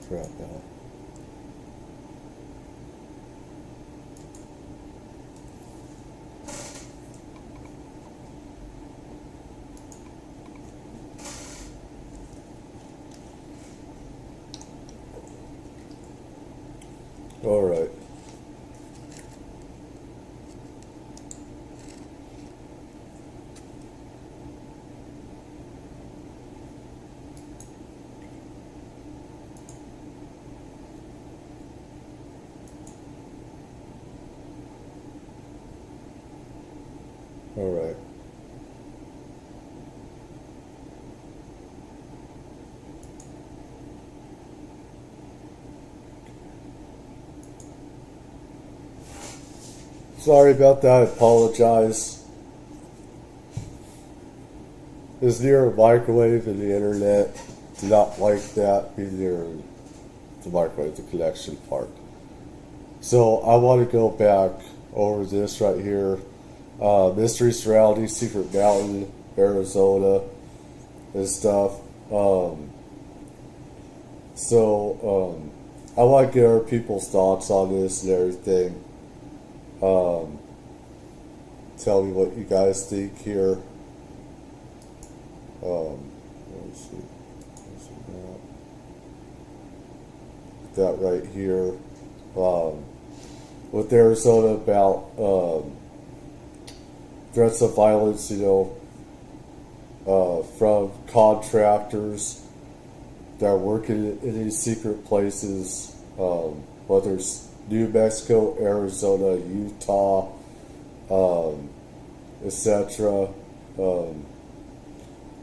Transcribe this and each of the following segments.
crap out. All right. All right. Sorry about that. I apologize. It's near a microwave and the internet. Do not like that. Be near the microwave, the connection part. So I want to go back over this right here. Mystery Surrounding Secret Mountain, Arizona, and stuff. I want to get other people's thoughts on this and everything. Tell me what you guys think here. Let's see. That right here. With Arizona about threats of violence, from contractors that are working in these secret places, whether it's New Mexico, Arizona, Utah, etc.,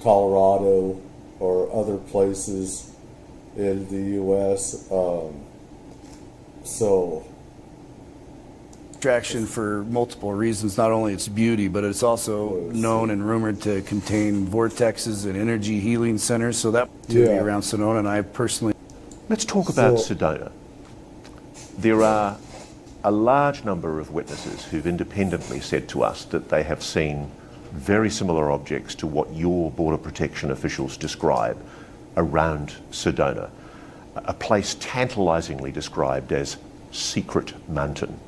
Colorado, or other places in the U.S. Attraction for multiple reasons. Not only its beauty, but it's also known and rumored to contain vortexes and energy healing centers. So that to be around Sedona, and I personally. Let's talk about Sedona. There are a large number of witnesses who've independently said to us that they have seen very similar objects to what your border protection officials describe around Sedona, a place tantalizingly described as Secret Mountain.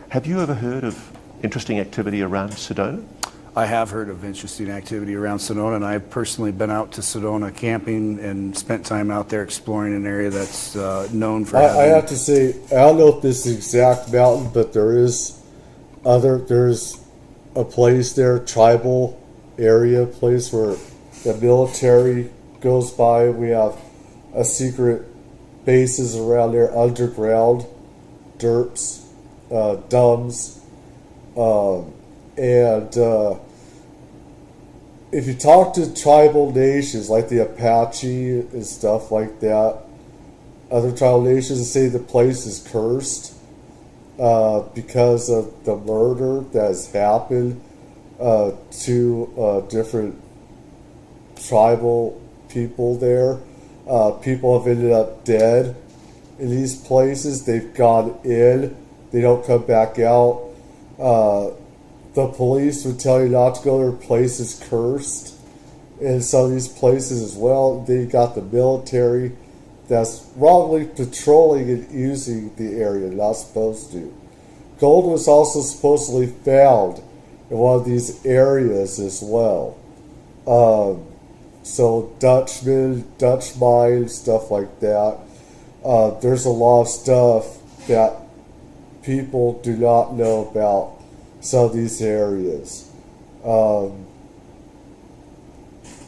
Have you ever heard of interesting activity around Sedona? I have heard of interesting activity around Sedona, and I've personally been out to Sedona camping and spent time out there exploring an area that's known for I have to say, I don't know if this is the exact mountain, but there's a place there, tribal area, place where the military goes by. We have a secret bases around there, underground, derps, dumbs, and if you talk to tribal nations like the Apache and stuff like that, other tribal nations say the place is cursed because of the murder that has happened to different tribal people there. People have ended up dead in these places. They've gone in. They don't come back out. The police would tell you not to go there. Place is cursed in some of these places as well. Then you got the military that's wrongly patrolling and using the area, not supposed to. Gold was also supposedly found in one of these areas as well. So Dutchmen, Dutch mines, stuff like that. There's a lot of stuff that people do not know about some of these areas.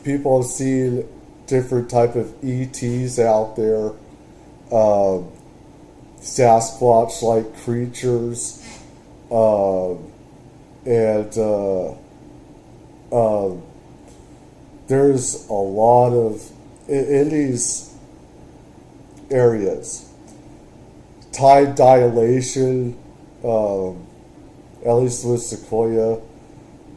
People have seen different type of ETs out there, Sasquatch-like creatures, there's a lot of, in these areas, tide dilation, at least with Sequoia,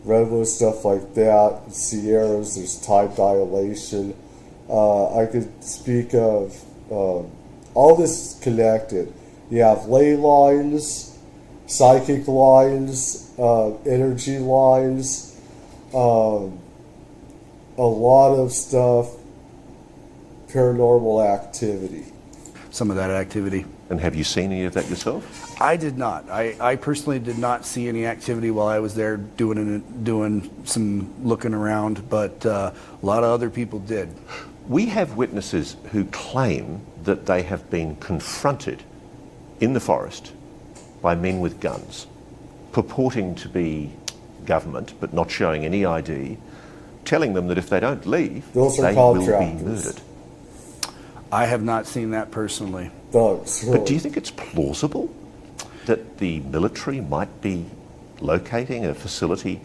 redwood, stuff like that, Sierras, there's tide dilation. I could speak of all this connected. You have ley lines, psychic lines, energy lines, a lot of stuff, paranormal activity. Some of that activity. And have you seen any of that yourself? I did not. I personally did not see any activity while I was there doing some looking around, but a lot of other people did. We have witnesses who claim that they have been confronted in the forest by men with guns, purporting to be government but not showing any ID, telling them that if they don't leave, Those are they will be contractors. murdered. I have not seen that personally. Thugs. Really. But do you think it's plausible that the military might be locating a facility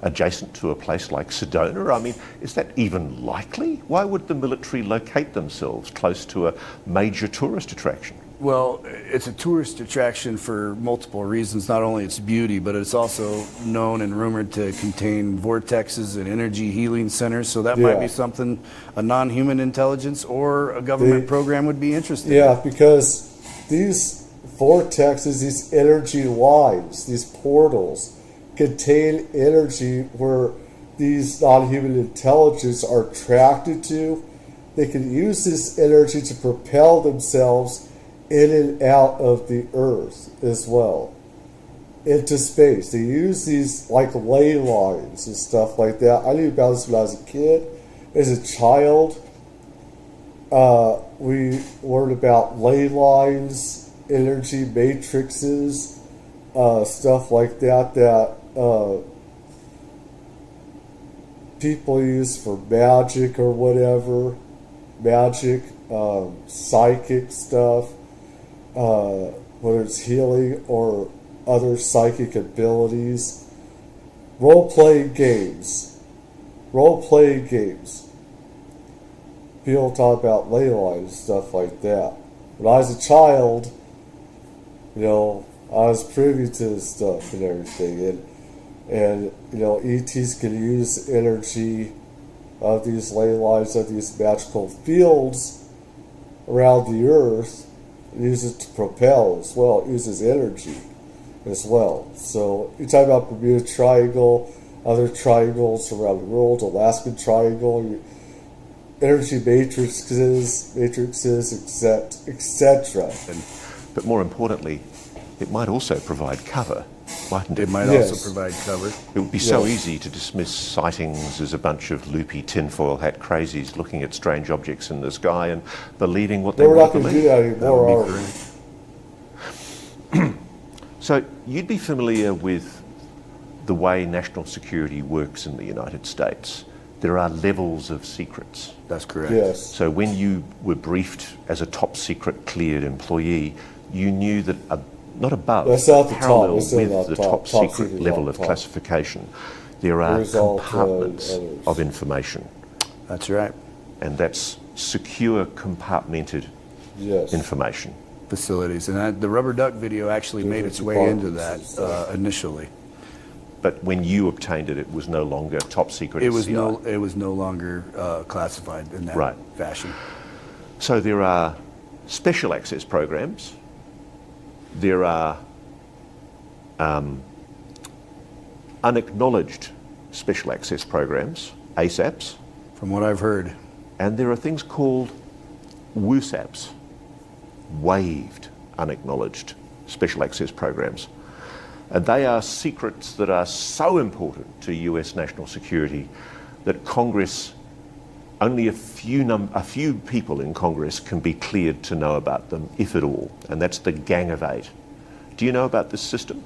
adjacent to a place like Sedona? I mean, is that even likely? Why would the military locate themselves close to a major tourist attraction? Well, it's a tourist attraction for multiple reasons. Not only its beauty, but it's also known and rumored to contain vortexes and energy healing centers. So that might be something a non-human intelligence or a government program would be interested in. Yeah, because these vortexes, these energy lines, these portals, contain energy where these non-human intelligence are attracted to. They can use this energy to propel themselves in and out of the earth as well, into space. They use these like ley lines and stuff like that. I knew about this when I was a kid. As a child, we learned about ley lines, energy matrices, stuff like that people use for magic or whatever, psychic stuff, whether it's healing or other psychic abilities. Role-playing games. People talk about ley lines and stuff like that. When I was a child, I was privy to this stuff and everything. And ETs can use energy of these ley lines, of these magical fields around the earth, and use it to propel as well. It uses energy as well. So you talk about Bermuda Triangle, other triangles around the world, Alaskan Triangle, energy matrices, etc. But more importantly, it might also provide cover, mightn't it? It might also provide cover. It would be so easy to dismiss sightings as a bunch of loopy tinfoil hat crazies looking at strange objects in the sky and believing what they want to believe. We're not going to do that anymore, are we? So you'd be familiar with the way national security works in the United States. There are levels of secrets. That's correct. Yes. So when you were briefed as a top secret cleared employee, you knew that not above, That's not the parallel top. with the top secret secret level of top. classification, there are compartments of information. That's right. And that's secure, compartmented information. Facilities. And the rubber duck video actually made its way into that initially. But when you obtained it, it was no longer top secret. It was no longer classified in that fashion. So there are special access programs. There are unacknowledged special access programs, ASAPs. From what I've heard. And there are things called WUSAPs, waived unacknowledged special access programs. And they are secrets that are so important to US national security that Congress, only a few people in Congress can be cleared to know about them, if at all. And that's the Gang of Eight. Do you know about this system?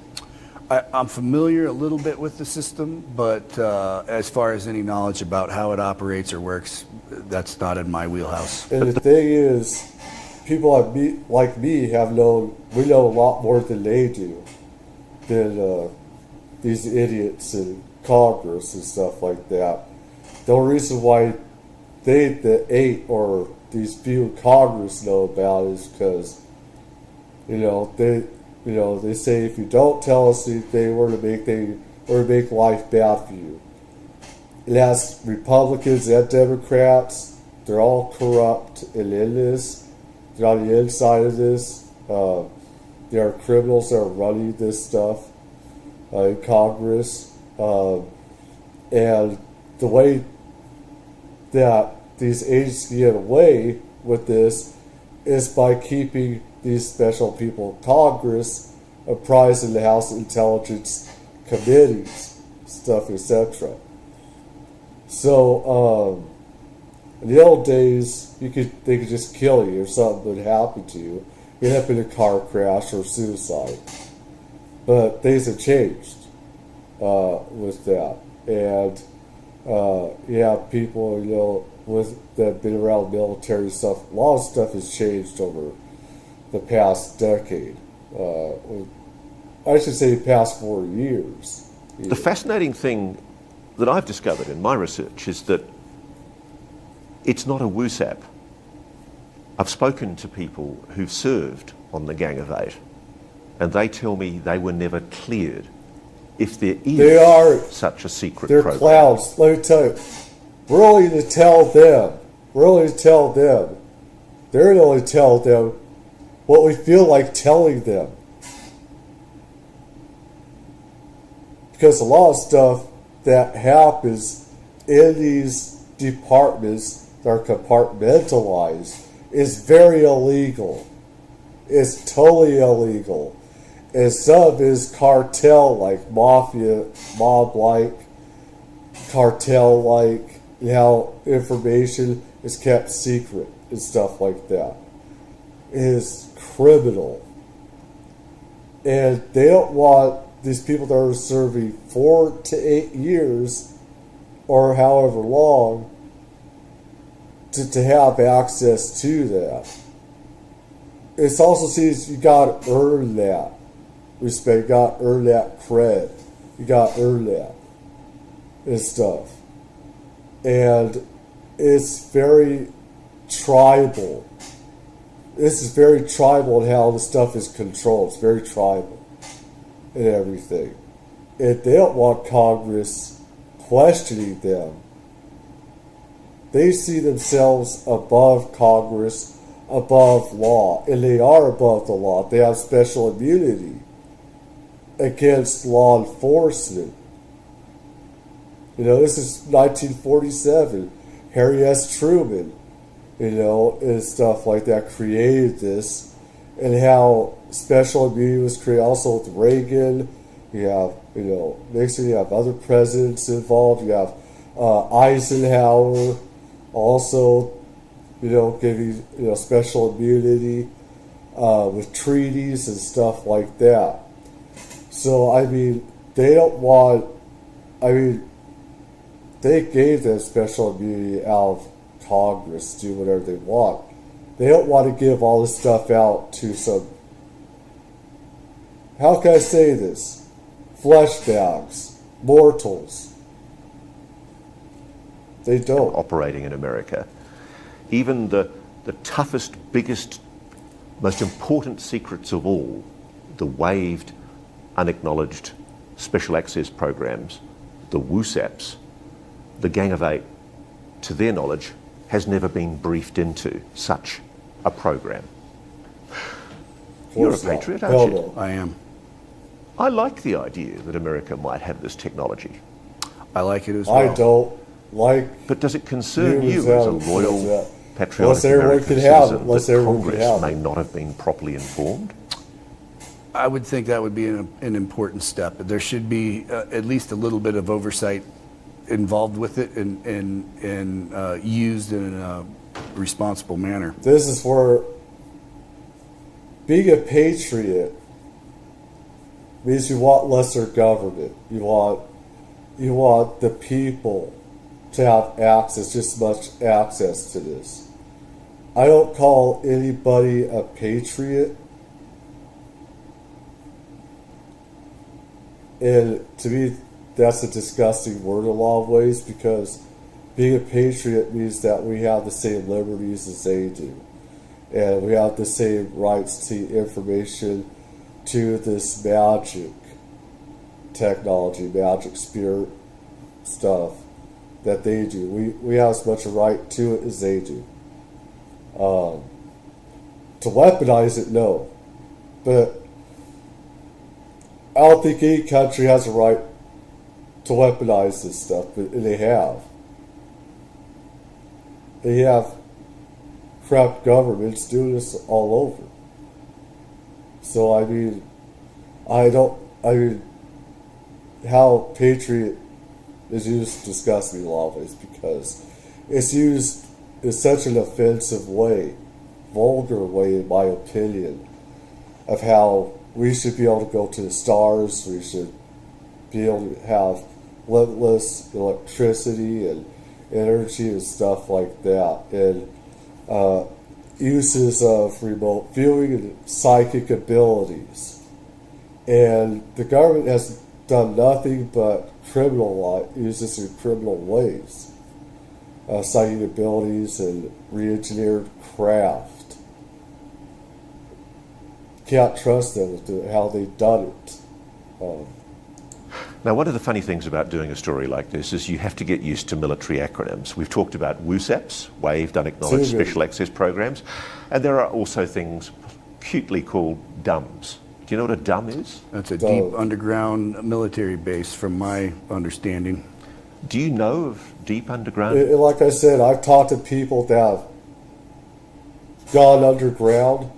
I'm familiar a little bit with the system, but as far as any knowledge about how it operates or works, that's not in my wheelhouse. And the thing is, people like me we know a lot more than they do, than these idiots in Congress and stuff like that. The only reason why the eight or these few in Congress know about it is because, they say if you don't tell us anything, we're going to make life bad for you. And as Republicans and Democrats, they're all corrupt and in this. They're on the inside of this. There are criminals that are running this stuff in Congress. And the way that these agents can get away with this is by keeping these special people in Congress apprised in the House Intelligence Committees, stuff, etc. So, in the old days, they could just kill you or something would happen to you. You'd end up in a car crash or suicide. But things have changed with that. And you have people, that have been around military stuff. A lot of stuff has changed over the past decade. I should say the past 4 years. The fascinating thing that I've discovered in my research is that it's not a WUSAP. I've spoken to people who've served on the Gang of Eight, and they tell me they were never cleared if there is such a secret they're program. clowns. Let me tell you, we're only to tell them. We're only to tell them. They're only to tell them what we feel like telling them. Because a lot of stuff that happens in these departments that are compartmentalized is very illegal. It's totally illegal. And some of it is cartel-like, mafia, mob-like, cartel-like, how information is kept secret and stuff like that. It is criminal. And they don't want these people that are serving 4 to 8 years or however long to have access to that. It's also seems you got to earn that respect, you got to earn that cred, you got to earn that and stuff. And it's very tribal. This is very tribal in how the stuff is controlled. It's very tribal and everything. And they don't want Congress questioning them. They see themselves above Congress, above law, and they are above the law. They have special immunity against law enforcement. This is 1947. Harry S. Truman, and stuff like that created this, and how special immunity was created also with Reagan. You have, Nixon, you have other presidents involved. You have Eisenhower also, giving, special immunity with treaties and stuff like that. So, they don't want, they gave them special immunity out of Congress to do whatever they want. They don't want to give all this stuff out to some, how can I say this? Flesh bags, mortals. They don't. Operating in America. Even the toughest, biggest, most important secrets of all, the waived, unacknowledged special access programs, the WUSAPs, the Gang of Eight, to their knowledge, has never been briefed into such a program. You're a patriot, aren't you? I am. I like the idea that America might have this technology. I like it as well. I don't like. But does it concern you as a loyal, patriotic Unless everyone American can have it. citizen Unless that everyone can Congress have may it. not have been properly informed? I would think that would be an important step. There should be at least a little bit of oversight involved with it and used in a responsible manner. This is where being a patriot means you want lesser government. You want the people to have access, just as much access to this. I don't call anybody a patriot. And to me, that's a disgusting word in a lot of ways, because being a patriot means that we have the same liberties as they do. And we have the same rights to information, to this magic technology, magic spirit stuff that they do. We have as much a right to it as they do. To weaponize it, no. But I don't think any country has a right to weaponize this stuff, but they have. And you have corrupt governments doing this all over. So, I mean, how Patriot is used disgusts me a lot of ways because it's used in such an offensive way, vulgar way, in my opinion, of how we should be able to go to the stars, we should be able to have limitless electricity and energy and stuff like that. And uses of remote viewing and psychic abilities. And the government has done nothing but use this in criminal ways. Psychic abilities and re-engineered craft. Can't trust them with how they've done it. Now, one of the funny things about doing a story like this is you have to get used to military acronyms. We've talked about WUSAPs, Waived Unacknowledged Special Access Programs, and there are also things cutely called DUMs. Do you know what a DUM is? That's a deep underground military base, from my understanding. Do you know of deep underground? Like I said, I've talked to people that have gone underground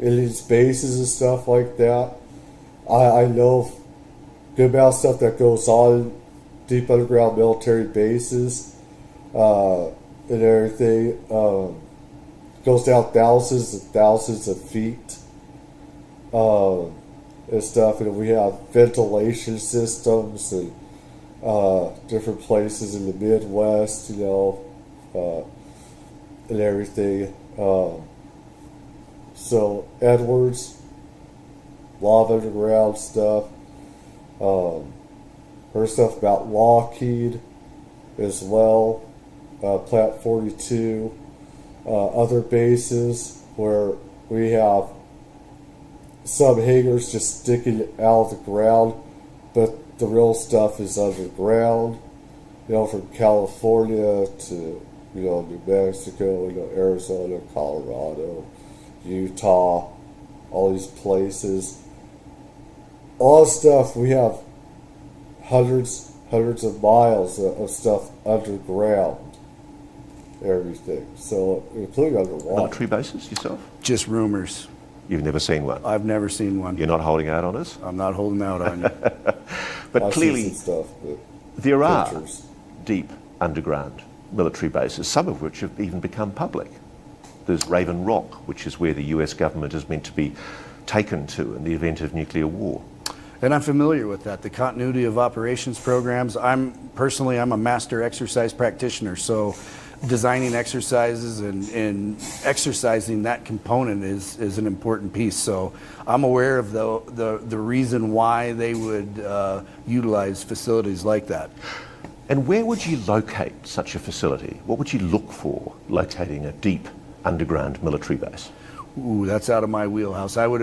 in these bases and stuff like that. I know good amount of stuff that goes on in deep underground military bases and everything. Goes down thousands and thousands of feet and stuff. And we have ventilation systems and different places in the Midwest, and everything. So Edwards, a lot of underground stuff. Heard stuff about Lockheed as well, Plant 42, other bases where we have some hangars just sticking out of the ground, but the real stuff is underground, from California to, New Mexico, Arizona, Colorado, Utah, all these places. All this stuff, we have hundreds of miles of stuff underground, everything. So, including underwater. Military bases yourself? Just rumors. You've never seen one? I've never seen one. You're not holding out on us? I'm not holding out on you. But I've clearly, seen some stuff, there are pictures. deep underground military bases, some of which have even become public. There's Raven Rock, which is where the US government is meant to be taken to in the event of nuclear war. And I'm familiar with that. The continuity of operations programs. I'm a master exercise practitioner, so designing exercises and exercising that component is an important piece. So I'm aware of the reason why they would utilize facilities like that. And where would you locate such a facility? What would you look for locating a deep underground military base? Ooh, that's out of my wheelhouse. I would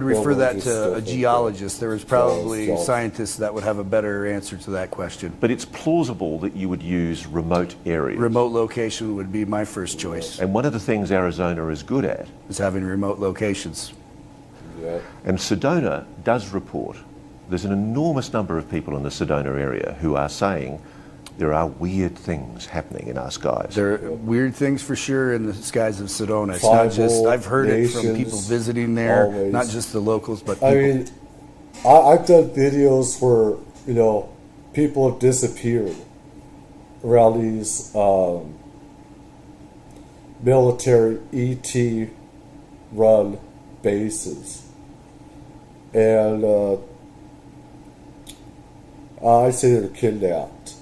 refer that to a geologist. There was probably scientists that would have a better answer to that question. But it's plausible that you would use remote areas. Remote location would be my first choice. And one of the things Arizona is good at is having remote locations. Yeah. And Sedona does report there's an enormous number of people in the Sedona area who are saying there are weird things happening in our skies. There are weird things for sure in the skies of Sedona. It's not just, I've heard it from people visiting there, always. Not just the locals, but people. I mean, I've done videos where, people have disappeared around these military ET run bases. And I say they're kidnapped.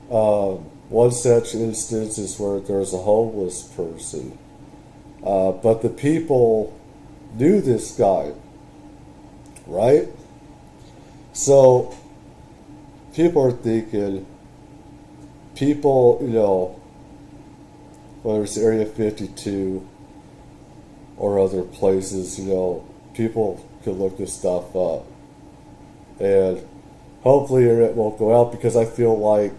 One such instance is where there's a homeless person, but the people knew this guy, right? So people are thinking, whether it's Area 52 or other places, people could look this stuff up, and hopefully the internet won't go out, because I feel like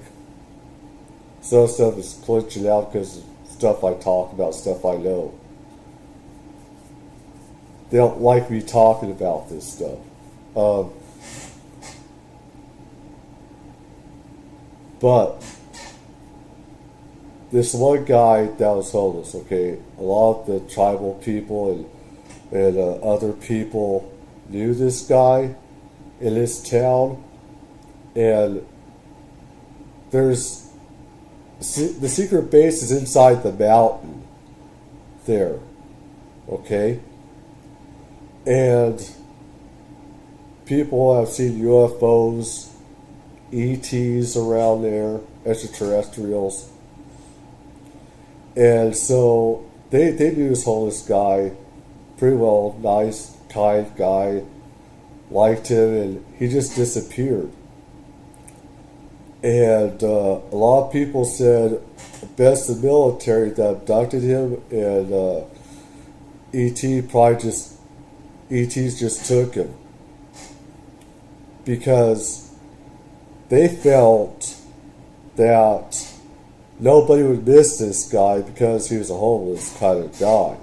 some stuff is glitching out because of stuff I talk about, stuff I know. They don't like me talking about this stuff. But this one guy that was homeless, okay, a lot of the tribal people and other people knew this guy in this town, and there's the secret base is inside the mountain there, okay, and people have seen UFOs, ETs around there, extraterrestrials. And so they knew this homeless guy pretty well, nice, kind guy, liked him, and he just disappeared. And a lot of people said best the military that abducted him, and ETs just took him. Because they felt that nobody would miss this guy because he was a homeless kind of guy.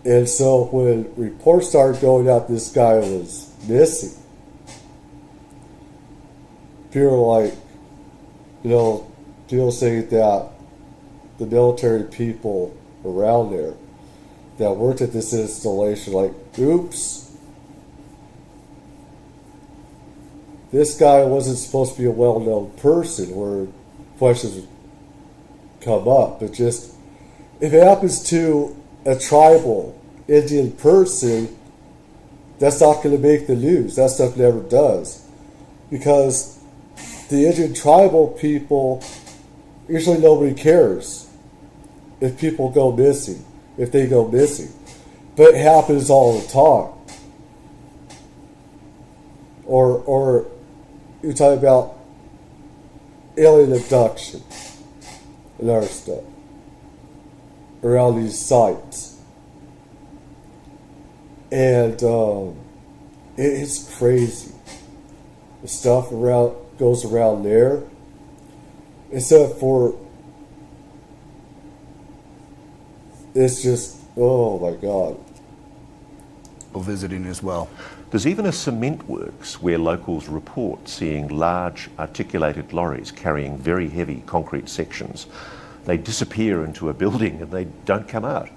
And so when reports started going out this guy was missing, people were like, people saying that the military people around there that worked at this installation, like, oops, this guy wasn't supposed to be a well-known person where questions would come up. But just, if it happens to a tribal Indian person, that's not going to make the news. That stuff never does. Because the Indian tribal people, usually nobody cares if people go missing, if they go missing. But it happens all the time. Or you're talking about alien abduction and other stuff around these sites. And it's crazy. The stuff goes around there. Except for, it's just, oh my God. Visiting as well. There's even a cement works where locals report seeing large articulated lorries carrying very heavy concrete sections. They disappear into a building and they don't come out.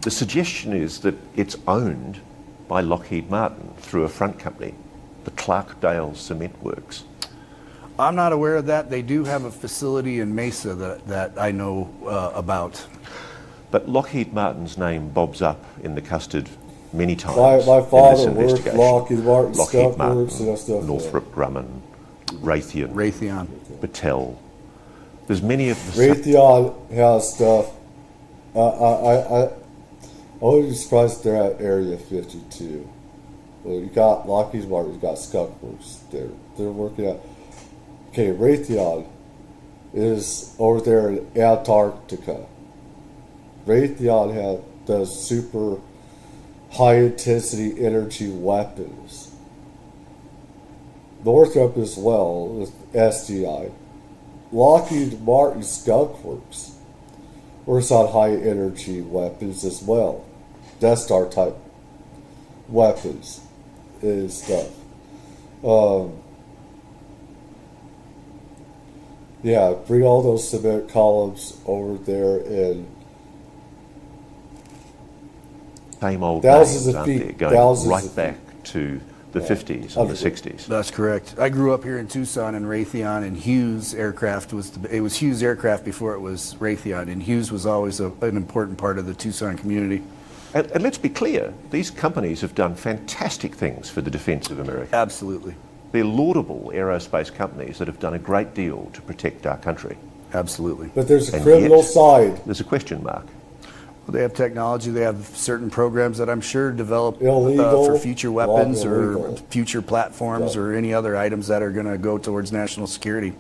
The suggestion is that it's owned by Lockheed Martin through a front company, the Clarkdale Cement Works. I'm not aware of that. They do have a facility in Mesa that I know about. But Lockheed Martin's name bobs up in the custard many times. My father in this worked investigation. Lockheed Martin, Lockheed Martin, Martin, and stuff. Northrop Grumman, Raytheon, Battelle. There's many of the... Raytheon has stuff. I wouldn't be surprised if they're at Area 52. Well, you got Lockheed Martin, you got Skunk Works there. They're working at... Okay, Raytheon is over there in Antarctica. Raytheon does super high-intensity energy weapons. Northrop as well, with SDI. Lockheed Martin Skunk Works works on high-energy weapons as well. Death Star type weapons and stuff. Yeah, bring all those cement columns over there and same old thousands names, of aren't feet, there? Going thousands right of back to the 50s and the 60s. That's correct. I grew up here in Tucson, and Raytheon and Hughes aircraft it was Hughes aircraft before it was Raytheon, and Hughes was always an important part of the Tucson community. And let's be clear, these companies have done fantastic things for the defence of America. Absolutely. They're laudable aerospace companies that have done a great deal to protect our country. Absolutely. But there's a And criminal yet, side. There's a question mark. Well, they have technology. They have certain programs that I'm sure develop Illegal, for future weapons or illegal. future platforms or any other items that are going to go towards national security.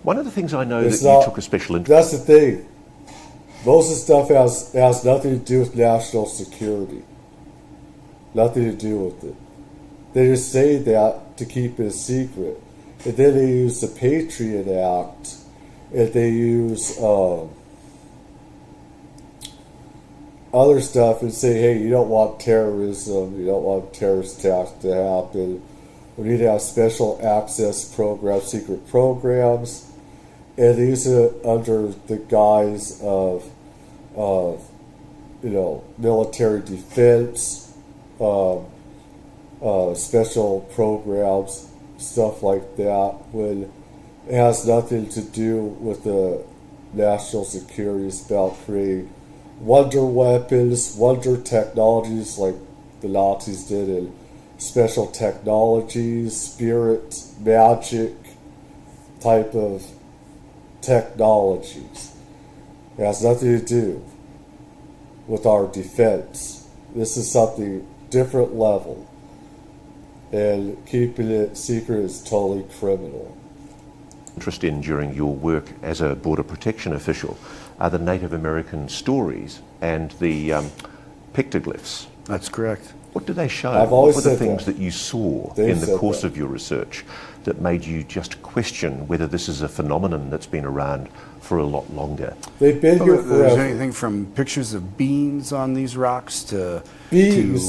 One of the things I know It's that you not- took a special interest... That's the thing. Most of the stuff has nothing to do with national security. Nothing to do with it. They just say that to keep it a secret. And then they use the Patriot Act, and they use other stuff and say, hey, you don't want terrorism, you don't want terrorist attacks to happen. We need to have special access programs, secret programs. and they use it under the guise of military defense, special programs, stuff like that, when it has nothing to do with the national security. It's about creating wonder weapons, wonder technologies like the Nazis did, and special technologies, spirit, magic type of technologies. It has nothing to do with our defense. This is something different level, and keeping it secret is totally criminal. Interest in during your work as a border protection official are the Native American stories and the pictoglyphs. That's correct. What do they show? I've always What were the said things that. that you saw They've in the said course that. of your research that made you just question whether this is a phenomenon that's been around for a lot longer? They've been here There's forever. anything from pictures of beans on these rocks to Beans.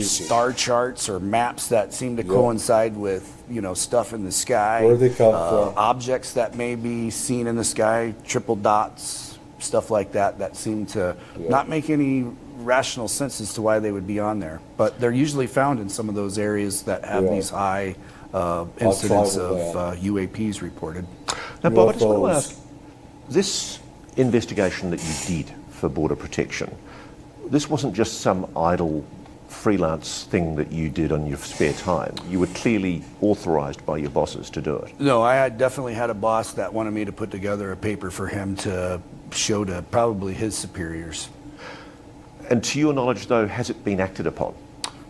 star charts or maps that seem to coincide with stuff in the sky. Where they come from. Objects that may be seen in the sky, triple dots, stuff like that seem to not make any rational sense as to why they would be on there. But they're usually found in some of those areas that have these high incidents of UAPs reported. Now, Bob, I just want to UFOs. ask, this investigation that you did for border protection, this wasn't just some idle freelance thing that you did on your spare time. You were clearly authorized by your bosses to do it. No, I definitely had a boss that wanted me to put together a paper for him to show to probably his superiors. And to your knowledge, though, has it been acted upon?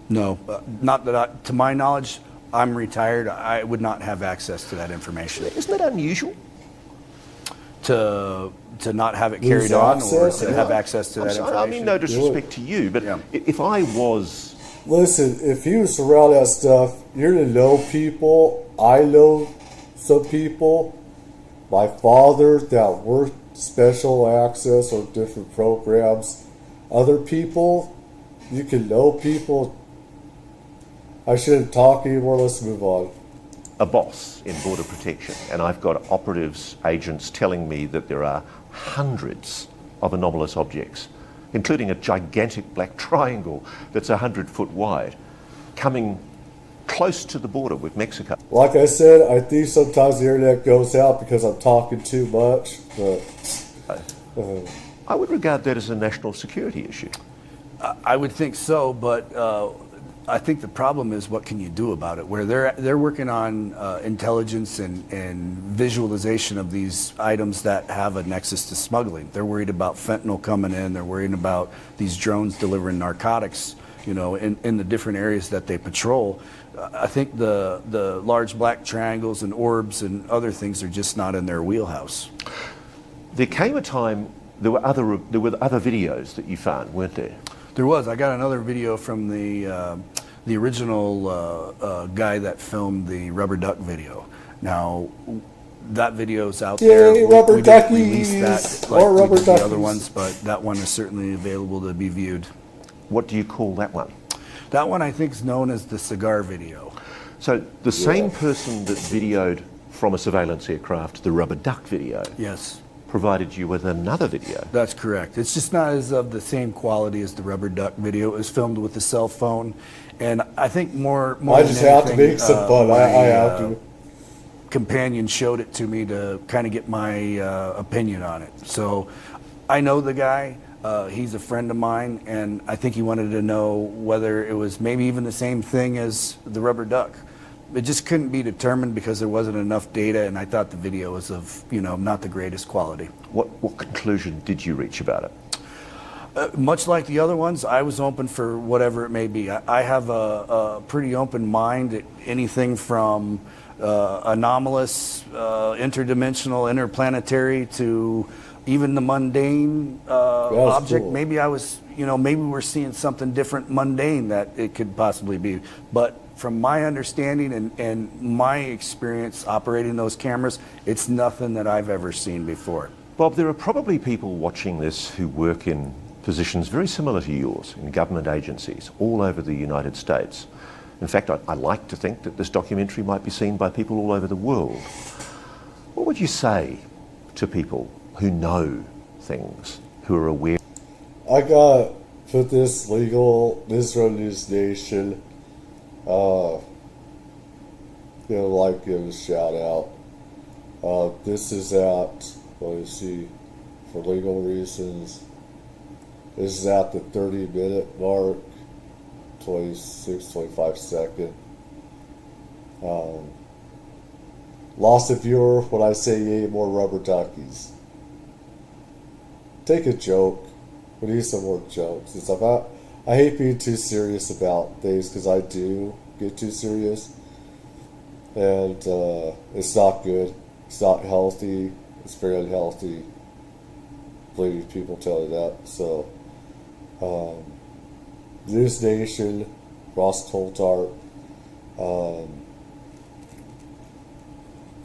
No, not that to my knowledge, I'm retired. I would not have access to that information. Isn't that unusual? To not have it Lose carried on or access? to have access to I'm that sorry, information. I mean no disrespect to you, but if I was... Listen, if you was around that stuff, you're to know people. I know some people. My father that worked special access or different programs. Other people, you can know people. I shouldn't talk anymore. Let's move on. a boss in border protection, and I've got operatives, agents telling me that there are hundreds of anomalous objects, including a gigantic black triangle that's 100 foot wide, coming close to the border with Mexico. Like I said, I think sometimes the internet goes out because I'm talking too much, but... I would regard that as a national security issue. I would think so, but I think the problem is what can you do about it? Where they're working on intelligence and visualization of these items that have a nexus to smuggling. They're worried about fentanyl coming in. They're worried about these drones delivering narcotics, you know, in the different areas that they patrol. I think the large black triangles and orbs and other things are just not in their wheelhouse. There came a time there were other videos that you found, weren't there? There was. I got another video from the original guy that filmed the rubber duck video. Now, that video's out there. Yay, rubber we didn't release duckies! that like More rubber we did the other duckies. ones, but that one is certainly available to be viewed. What do you call that one? That one I think is known as the cigar video. So the same person that videoed from a surveillance aircraft the rubber duck video Yes, provided you with another video. that's correct. It's just not as of the same quality as the rubber duck video. It was filmed with a cell phone, and I think more I than just have to anything, make some fun. I have to. companion showed it to me to kind of get my opinion on it. So I know the guy. He's a friend of mine, and I think he wanted to know whether it was maybe even the same thing as the rubber duck. It just couldn't be determined because there wasn't enough data, and I thought the video was of, you know, not the greatest quality. What conclusion did you reach about it? Much like the other ones, I was open for whatever it may be. I have a pretty open mind. Anything from anomalous, interdimensional, interplanetary to even the mundane object. cool. Maybe I was, you know, maybe we're seeing something different mundane that it could possibly be. But from my understanding and my experience operating those cameras, it's nothing that I've ever seen before. Bob, there are probably people watching this who work in positions very similar to yours in government agencies all over the United States. In fact, I like to think that this documentary might be seen by people all over the world. What would you say to people who know things, who are aware? I got put this legal Israel News Nation. Give a shout out. This is at, let me see, for legal reasons. This is at the 30-minute mark, 25 second. Lost a viewer when I say you ate more rubber duckies. Take a joke. We need some more jokes. It's about, I hate being too serious about things because I do get too serious. And it's not good. It's not healthy. It's very unhealthy. Believe people tell you that. So, News Nation, Ross Coltart,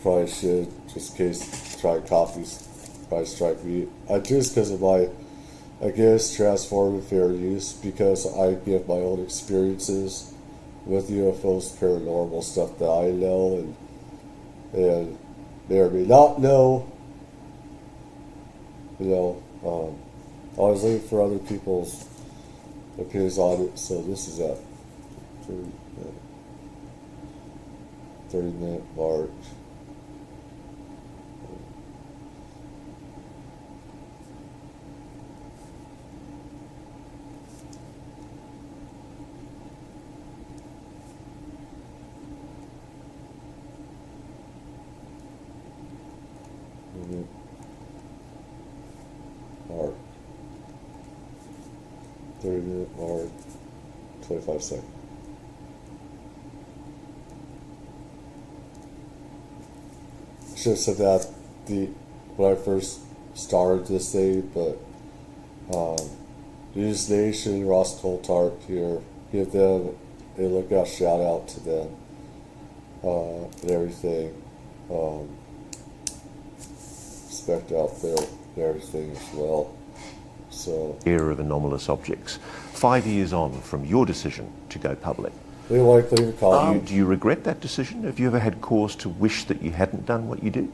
probably should, just in case, try copies. Probably strike me. I do this because of my, I guess, transformative fair use, because I give my own experiences with UFOs, paranormal stuff that I know, and may or may not know. Always looking for other people's opinions on it. So this is at 30-minute mark. Mark. 30-minute mark. 25 seconds. Should have said that when I first started this thing, but News Nation, Ross Coltart here, give them a lookout shout out to them and everything. Respect out there and everything as well. So, Era of anomalous objects. 5 years on from your decision to go public. they like leave a comment. Do you regret that decision? Have you ever had cause to wish that you hadn't done what you did?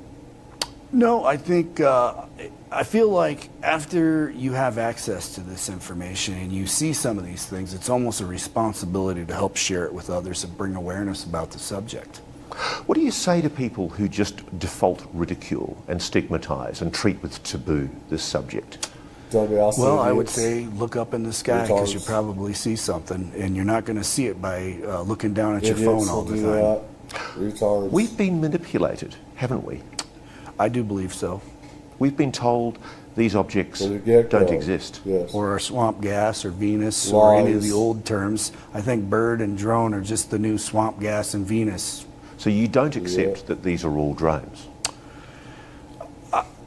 No, I think, I feel like after you have access to this information and you see some of these things, it's almost a responsibility to help share it with others and bring awareness about the subject. What do you say to people who just default ridicule and stigmatise and treat with taboo this subject? Well, I would say look up in the sky, because you Retards. probably see something, and you're not going to see it by looking down at your Idiots phone all will the do time. that. Retards. We've been manipulated, haven't we? I do believe so. We've been told these objects From the get-go. don't exist. Yes. Or swamp gas or Venus or any of the Lies. old terms. I think bird and drone are just the new swamp gas and Venus. So you don't accept that these are all drones?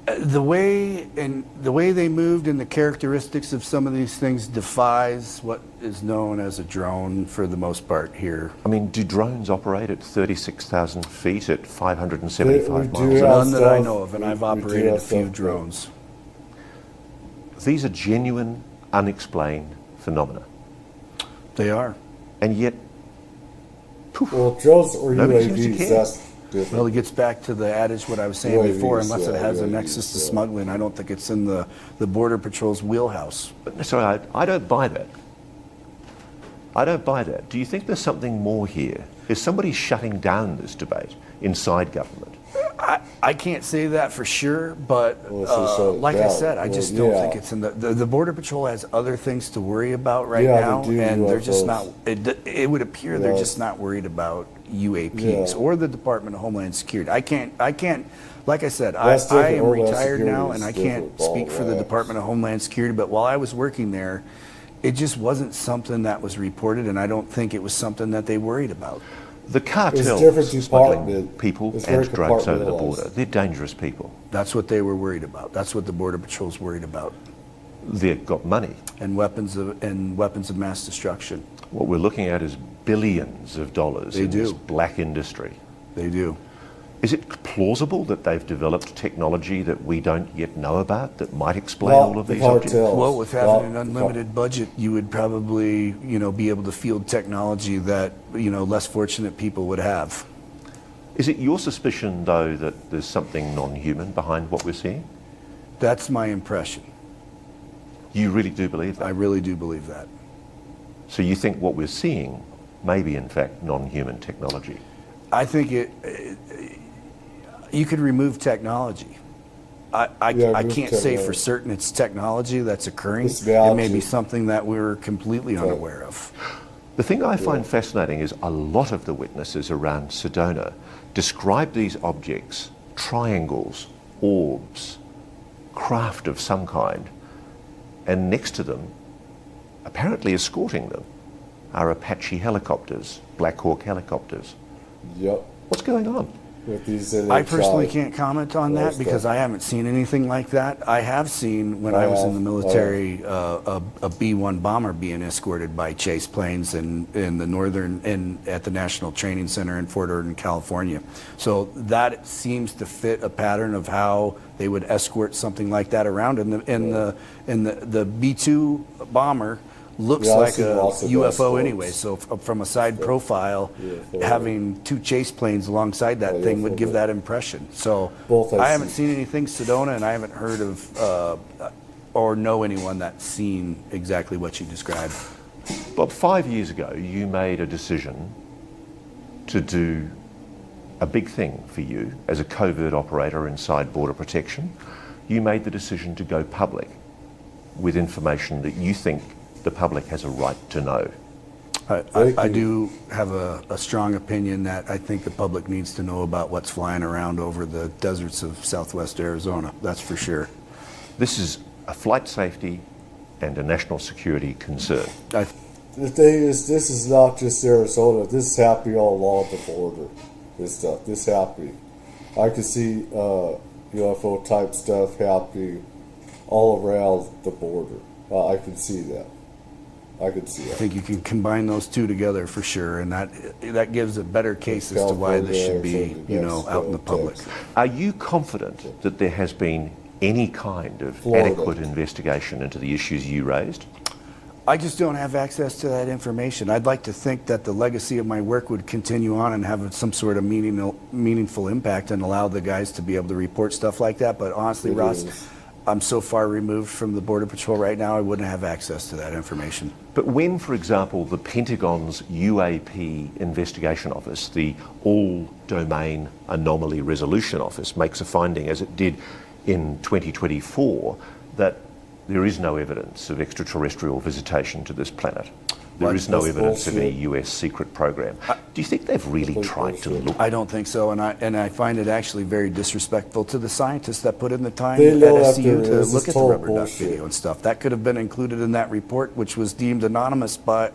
The way they moved and the characteristics of some of these things defies what is known as a drone for the most part here. I mean, do drones operate at 36,000 feet at 575 We do miles? have- None that I stuff. know of, and I've We do operated a have few stuff, drones. These are genuine, unexplained phenomena. They are. And yet, Well, drones or Nobody seems to UAVs, care. that's different. Well, it gets back to the adage what I was saying UAVs, before, unless it yeah, has a UAVs, nexus to yeah. smuggling, I don't think it's in the Border Patrol's wheelhouse. but sorry, I don't buy that. I don't buy that. Do you think there's something more here? Is somebody shutting down this debate inside government? I can't say that for sure, but Well, it's just shut it like I down. said, I Well, just don't yeah. think it's in the Border Patrol has other things to worry about right Yeah, they now, do, and they're just UFOs. not. It would appear they're Yeah. just not worried about UAPs Yeah. or the Department of Homeland Security. I can't. Like I said, That's I different. am Homeland retired now, Security and is I can't different speak for the ballgame. Department of Homeland Security. But while I was working there, it just wasn't something that was reported, and I don't think it was something that they worried about. The cartels different smuggling department. people It's very and drugs over the compartmentalized. border. They're dangerous people. That's what they were worried about. That's what the Border Patrol's worried about. They've got money. And weapons of mass destruction. What we're looking at is billions of dollars They in this do. black industry. They do. Is it plausible that they've developed technology that we don't yet know about that might explain Not all of the these objects? cartels. Well, with Not having an the unlimited budget, you would probably, be able to field technology that, less fortunate people would have. Is it your suspicion, though, that there's something non-human behind what we're seeing? That's my impression. You really do believe that? I really do believe that. So you think what we're seeing may be, in fact, non-human technology? I think you could remove technology. I can't say for certain it's technology that's occurring. It may be something that we're completely unaware of. The thing I find fascinating is a lot of the witnesses around Sedona describe these objects, triangles, orbs, craft of some kind, and next to them, apparently escorting them, are Apache helicopters, Black Hawk helicopters. Yep. What's going on? With these I personally can't comment on that because I haven't seen anything like that. I have seen, when I was in the military, a B-1 bomber being escorted by chase planes in the northern, at the National Training Center in Fort Orden, California. So that seems to fit a pattern of how they would escort something like that around. And the B-2 bomber looks like a UFO anyway, so from a side profile, having two chase planes alongside that thing would give that impression. So I haven't seen anything Sedona, and I haven't heard of or know anyone that's seen exactly what you described. Bob, 5 years ago, you made a decision to do a big thing for you as a covert operator inside Border Protection. You made the decision to go public with information that you think the public has a right to know. I do have a strong opinion that I think the public needs to know about what's flying around over the deserts of southwest Arizona. That's for sure. This is a flight safety and a national security concern. The thing is, this is not just Arizona. This is happening all along the border. This stuff. This happening. I can see UFO type stuff happening all around the border. I can see that. I think you can combine those two together for sure, and that gives a better case as to why this should be, out in the public. Are you confident that there has been any kind of adequate investigation into the issues you raised? I just don't have access to that information. I'd like to think that the legacy of my work would continue on and have some sort of meaningful impact and allow the guys to be able to report stuff like that. But honestly, Ross, I'm so far removed from the Border Patrol right now, I wouldn't have access to that information. But when, for example, the Pentagon's UAP Investigation Office, the All-Domain Anomaly Resolution Office, makes a finding, as it did in 2024, that there is no evidence of extraterrestrial visitation to this planet. There is no evidence of any US secret program. Do you think they've really tried to look? I don't think so, and I find it actually very disrespectful to the scientists that put in the time at SCU to look at the rubber duck video and stuff. That could have been included in that report, which was deemed anomalous by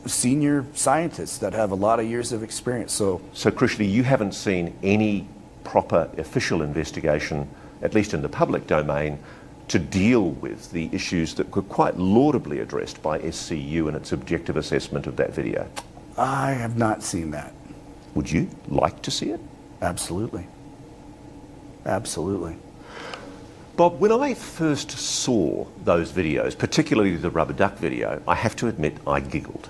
senior scientists that have a lot of years of experience. So Krishna, you haven't seen any proper official investigation, at least in the public domain, to deal with the issues that were quite laudably addressed by SCU in its objective assessment of that video? I have not seen that. Would you like to see it? Absolutely. Absolutely. Bob, when I first saw those videos, particularly the rubber duck video, I have to admit I giggled.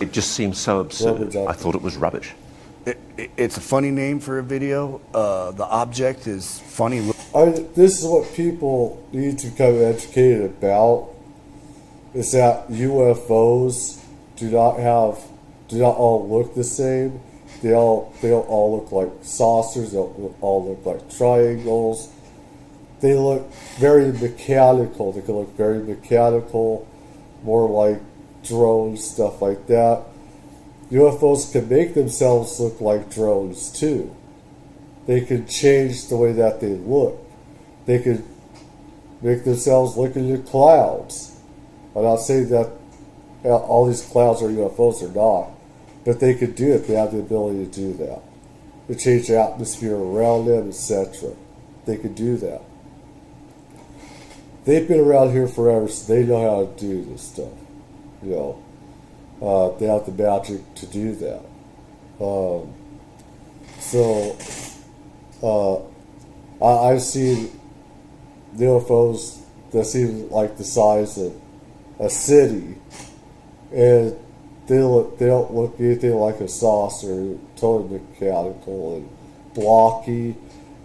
It just seemed so absurd. I thought it was rubbish. It's a funny name for a video. The object is funny. This is what people need to become educated about, is that UFOs do not all look the same. They don't all look like saucers. They don't all look like triangles. They look very mechanical. They can look very mechanical, more like drones, stuff like that. UFOs can make themselves look like drones too. They can change the way that they look. They could make themselves look into clouds. I'm not saying that all these clouds are UFOs or not, but they could do it. They have the ability to do that. To change the atmosphere around them, etc. They could do that. They've been around here forever, so they know how to do this stuff. They have the magic to do that. I've seen UFOs that seem like the size of a city, and they don't look anything like a saucer, totally mechanical and blocky,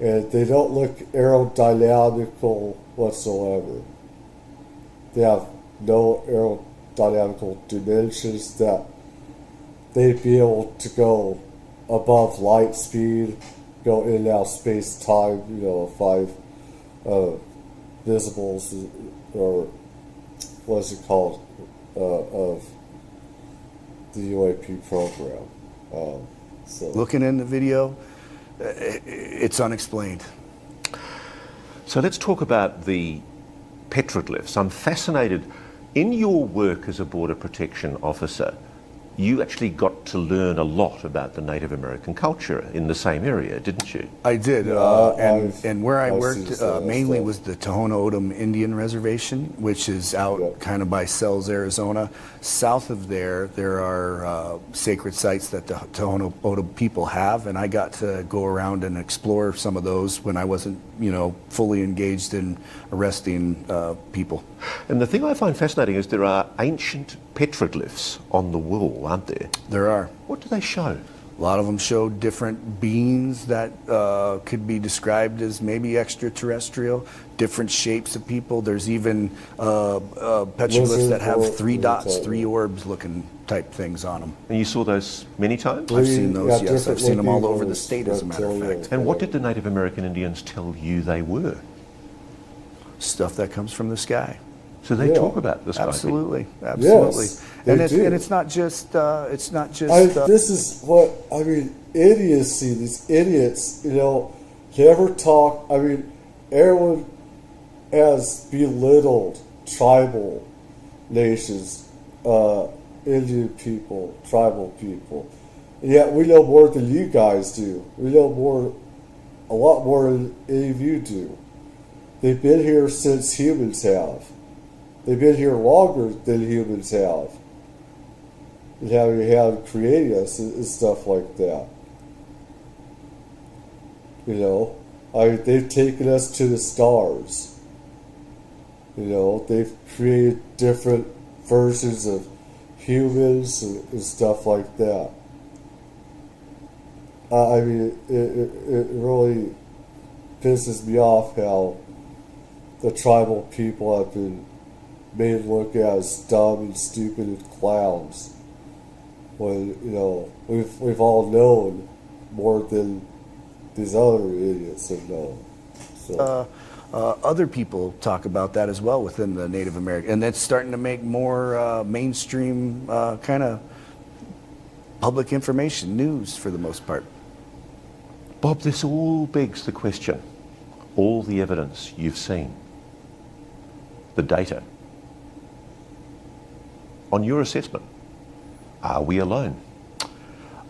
and they don't look aerodynamical whatsoever. They have no aerodynamical dimensions that they'd be able to go above light speed, go in and out of space-time, 5 visibles, or what is it called, of the UAP program. So Looking in the video, it's unexplained. So let's talk about the petroglyphs. I'm fascinated. In your work as a border protection officer, you actually got to learn a lot about the Native American culture in the same area, didn't you? I did, and where I I've worked seen some of that mainly stuff. was the Tohono O'odham Indian Reservation, which is out kind of by Sells, Arizona. South of there are sacred sites that the Tohono O'odham people have, and I got to go around and explore some of those when I wasn't, fully engaged in arresting people. And the thing I find fascinating is there are ancient petroglyphs on the wall, aren't there? There are. What do they show? A lot of them show different beings that could be described as maybe extraterrestrial, different shapes of people. There's even petroglyphs that have 3 dots, 3 orbs looking type things on them. And you saw those many times? I've seen those, Yeah, yes. I've seen them all different over the looking state, as a matter of reptilian. fact. And what did the Native American Indians tell you they were? Stuff that comes from the sky. So they talk about this kind of thing. Absolutely, absolutely. they do. And it's not just this is what I mean. Idiocy. These idiots, never talk. I mean, everyone has belittled tribal nations, Indian people, tribal people. And yet we know more than you guys do. We know a lot more than any of you do. They've been here since humans have. They've been here longer than humans have. And how you have created us and stuff like that. They've taken us to the stars. They've created different versions of humans and stuff like that. I mean, it really pisses me off how the tribal people have been made look as dumb and stupid and clowns. When, we've all known more than these other idiots have known. So. Other people talk about that as well within the Native American, and that's starting to make more mainstream kind of public information, news for the most part. Bob, this all begs the question. All the evidence you've seen, the data, on your assessment, are we alone?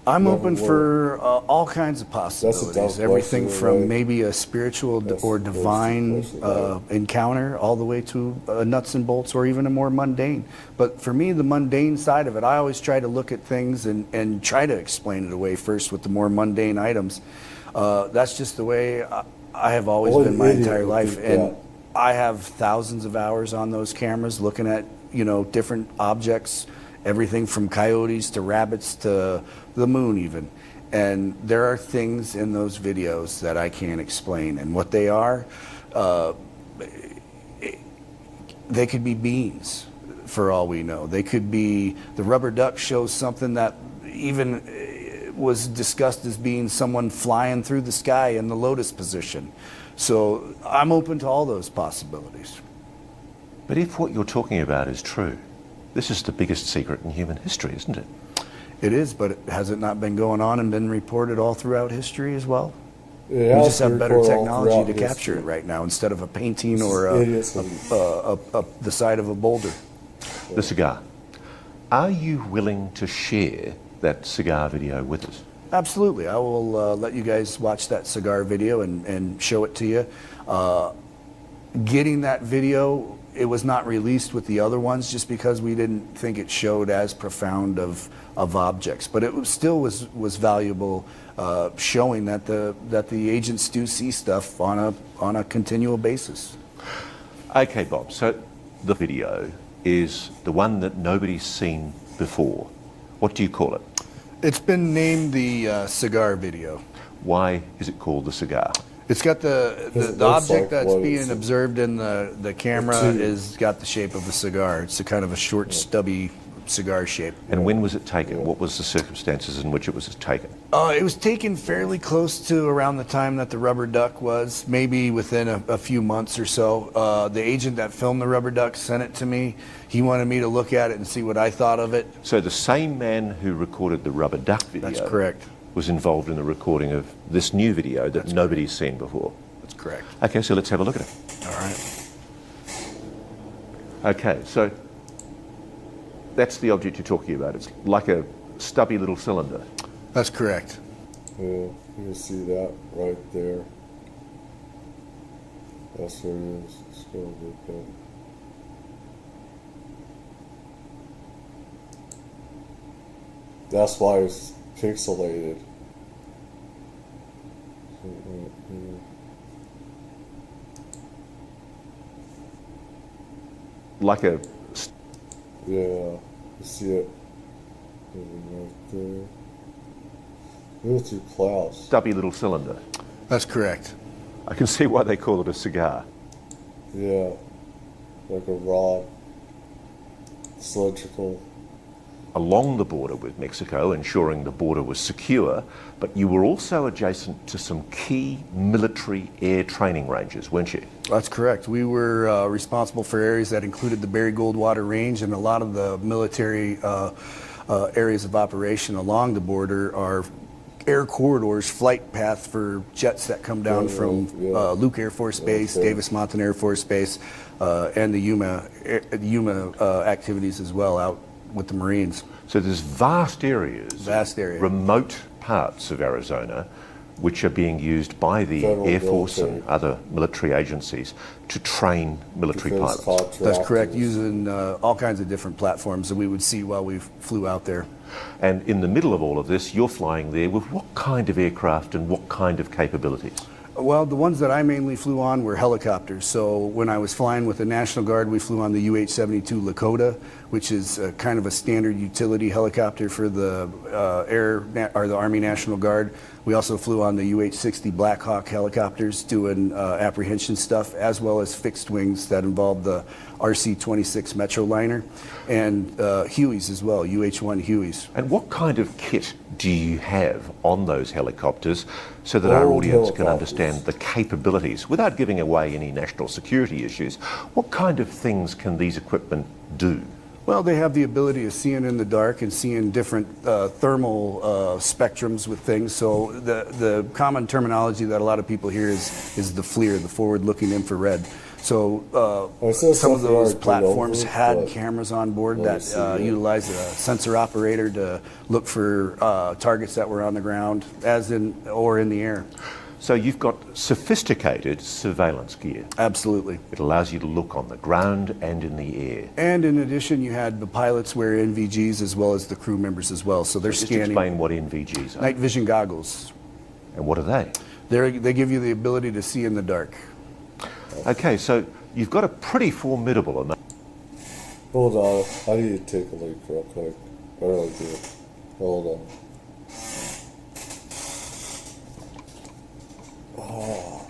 I'm Never open were. for all kinds of possibilities. dumb Everything question, from right? maybe a spiritual or That's divine the question, right? encounter, all the way to nuts and bolts, or even a more mundane. But for me, the mundane side of it, I always try to look at things and try to explain it away first with the more mundane items. That's just the way I have always What been an my idiot entire would life. think And that. I have thousands of hours on those cameras looking at, different objects, everything from coyotes to rabbits to the moon even. And there are things in those videos that I can't explain. And what they are, they could be beings for all we know. They could be, the rubber duck shows something that even was discussed as being someone flying through the sky in the lotus position. So I'm open to all those possibilities. But if what you're talking about is true, this is the biggest secret in human history, isn't it? It is, but has it not been going on and been reported all throughout history as well? We It has just been have better recorded all technology to throughout capture it history. right now instead of a painting or Idiots and- the side of a boulder. The cigar. Are you willing to share that cigar video with us? Absolutely. I will let you guys watch that cigar video and show it to you. Getting that video, it was not released with the other ones just because we didn't think it showed as profound of objects. But it still was valuable, showing that the agents do see stuff on a continual basis. Okay, Bob, so the video is the one that nobody's seen before. What do you call it? It's been named the cigar video. Why is it called the cigar? It's got Because the it looks object like that's what being it's- observed in the camera tube. is got the shape of a cigar. It's a kind of a short, stubby cigar shape. And when was it taken? What was the circumstances in which it was taken? It was taken fairly close to around the time that the rubber duck was, maybe within a few months or so. The agent that filmed the rubber duck sent it to me. He wanted me to look at it and see what I thought of it. So the same man who recorded the rubber duck video That's correct. was involved in the recording of this new video that nobody's seen before. That's correct. Okay, so let's have a look at it. All right. Okay, so that's the object you're talking about. It's like a stubby little cylinder. That's correct. Yeah, you can see that right there. That's where it is. It's going to be good. That's why it's pixelated. Like a Yeah, you see it right there. Go through clouds. stubby little cylinder. That's correct. I can see why they call it a cigar. Yeah, like a rod, cylindrical. Along the border with Mexico, ensuring the border was secure, but you were also adjacent to some key military air training ranges, weren't you? That's correct. We were responsible for areas that included the Barry Goldwater Range, and a lot of the military areas of operation along the border are air corridors, flight path for jets that come down from Luke Air Force Base, Davis Mountain Air Force Base, and the Yuma activities as well out with the Marines. So there's vast areas, remote parts of Arizona, which are being used by the Federal Air Force military. and other military agencies to train military Defense pilots. That's correct, contractors. using all kinds of different platforms that we would see while we flew out there. And in the middle of all of this, you're flying there with what kind of aircraft and what kind of capabilities? Well, the ones that I mainly flew on were helicopters. So when I was flying with the National Guard, we flew on the UH-72 Lakota, which is kind of a standard utility helicopter for the the Army National Guard. We also flew on the UH-60 Black Hawk helicopters doing apprehension stuff, as well as fixed wings that involved the RC-26 Metroliner and Hueys as well, UH-1 Hueys. And what kind of kit do you have on those helicopters so that our Old audience can helicopters. understand the capabilities without giving away any national security issues? What kind of things can these equipment do? Well, they have the ability of seeing in the dark and seeing different thermal spectrums with things. So the common terminology that a lot of people hear is the FLIR, the forward-looking infrared. So saw some of something those like platforms over, had but cameras on board let me that see that. utilize a sensor operator to look for targets that were on the ground, or in the air. So you've got sophisticated surveillance gear. Absolutely. It allows you to look on the ground and in the air. And in addition, you had the pilots wear NVGs as well as the crew members as well. So they're Just scanning. explain what NVGs are Night vision goggles. and what are they? They give you the ability to see in the dark. Okay, so you've got a pretty formidable amount. Hold on, I need to take a look real quick. I really do. Hold on. Oh.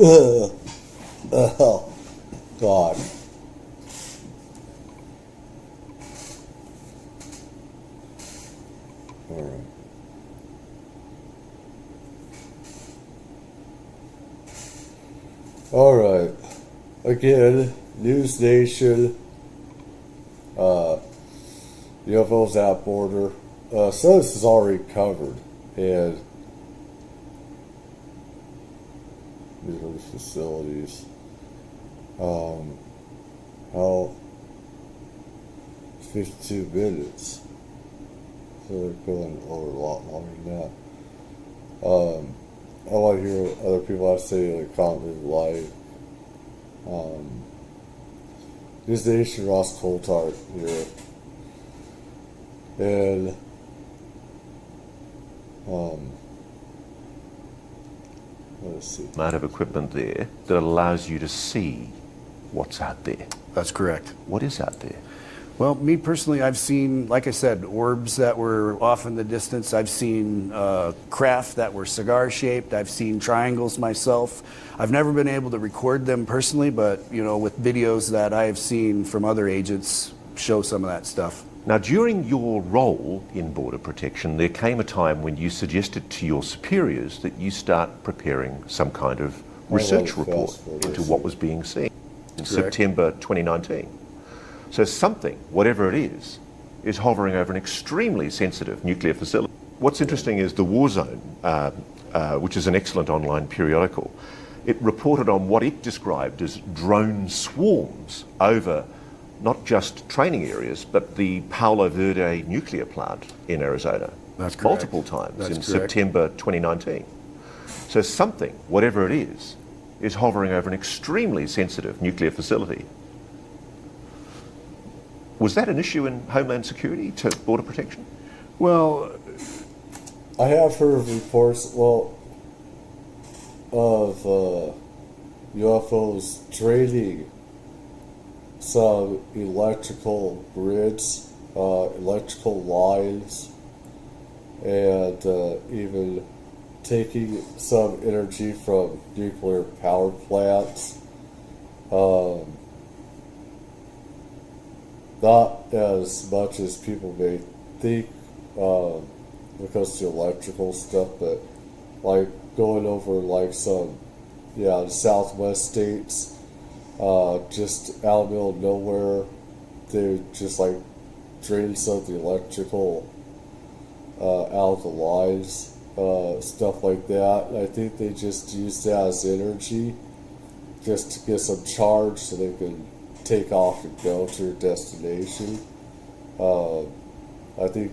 Oh, God. All right. All right. Again, News Nation. UFOs at border. So this is already covered, and these are the facilities. How 52 minutes. So they're going over a lot longer than that. I want to hear what other people have to say in the comment live. News Nation Ross Coulthard here. And let's see. Amount of equipment there that allows you to see what's out there. That's correct. What is out there? Well, me personally, I've seen, like I said, orbs that were off in the distance. I've seen craft that were cigar-shaped. I've seen triangles myself. I've never been able to record them personally, but, you know, with videos that I have seen from other agents show some of that stuff. Now, during your role in border protection, there came a time when you suggested to your superiors that you start preparing some kind of research report into what was being seen in September 2019. So something, whatever it is hovering over an extremely sensitive nuclear facility. What's interesting is the War Zone, which is an excellent online periodical, it reported on what it described as drone swarms over not just training areas, but the Palo Verde nuclear plant in Arizona. That's correct. Multiple times in September 2019. So something, whatever it is hovering over an extremely sensitive nuclear facility. Was that an issue in Homeland Security to border protection? Well, I have heard of reports, of UFOs draining some electrical grids, electrical lines, and even taking some energy from nuclear power plants. Not as much as people may think when it comes to electrical stuff, but like going over like some, the Southwest states, just out in the middle of nowhere, they just like drain some of the electrical out of the lines, stuff like that. And I think they just use that as energy just to get some charge so they can take off and go to your destination. I think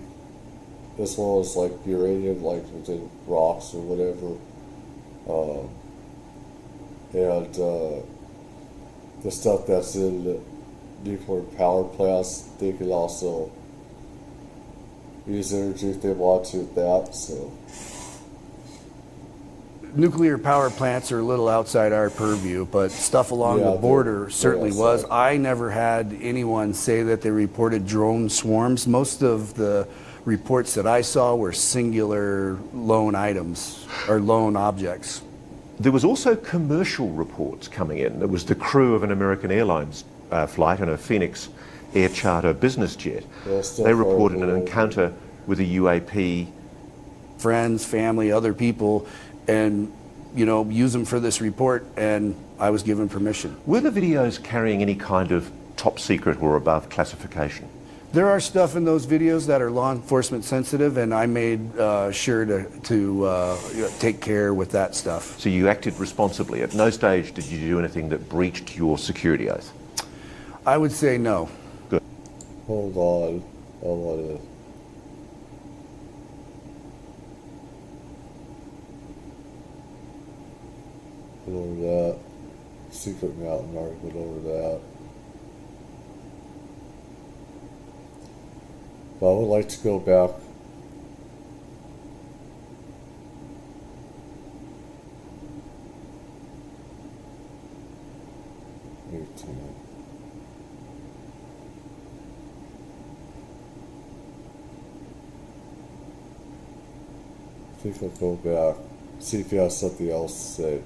as well as like uranium, like within rocks or whatever, and the stuff that's in the nuclear power plants, they can also use energy if they want to with that. So nuclear power plants are a little outside our purview, but stuff along the border certainly was. I never had anyone say that they reported drone swarms. Most of the reports that I saw were singular lone items or lone objects. There was also commercial reports coming in. There was the crew of an American Airlines flight on a Phoenix Air Charter business jet. They reported an encounter with a UAP. Friends, family, other people, and use them for this report, and I was given permission. Were the videos carrying any kind of top secret or above classification? There are stuff in those videos that are law enforcement sensitive, and I made sure to take care with that stuff. So you acted responsibly. At no stage did you do anything that breached your security oath? I would say no. Good. Hold on. I want to... Put over that. Secret Mountain article over that. But I would like to go back. I think I'll go back, see if he has something else to say.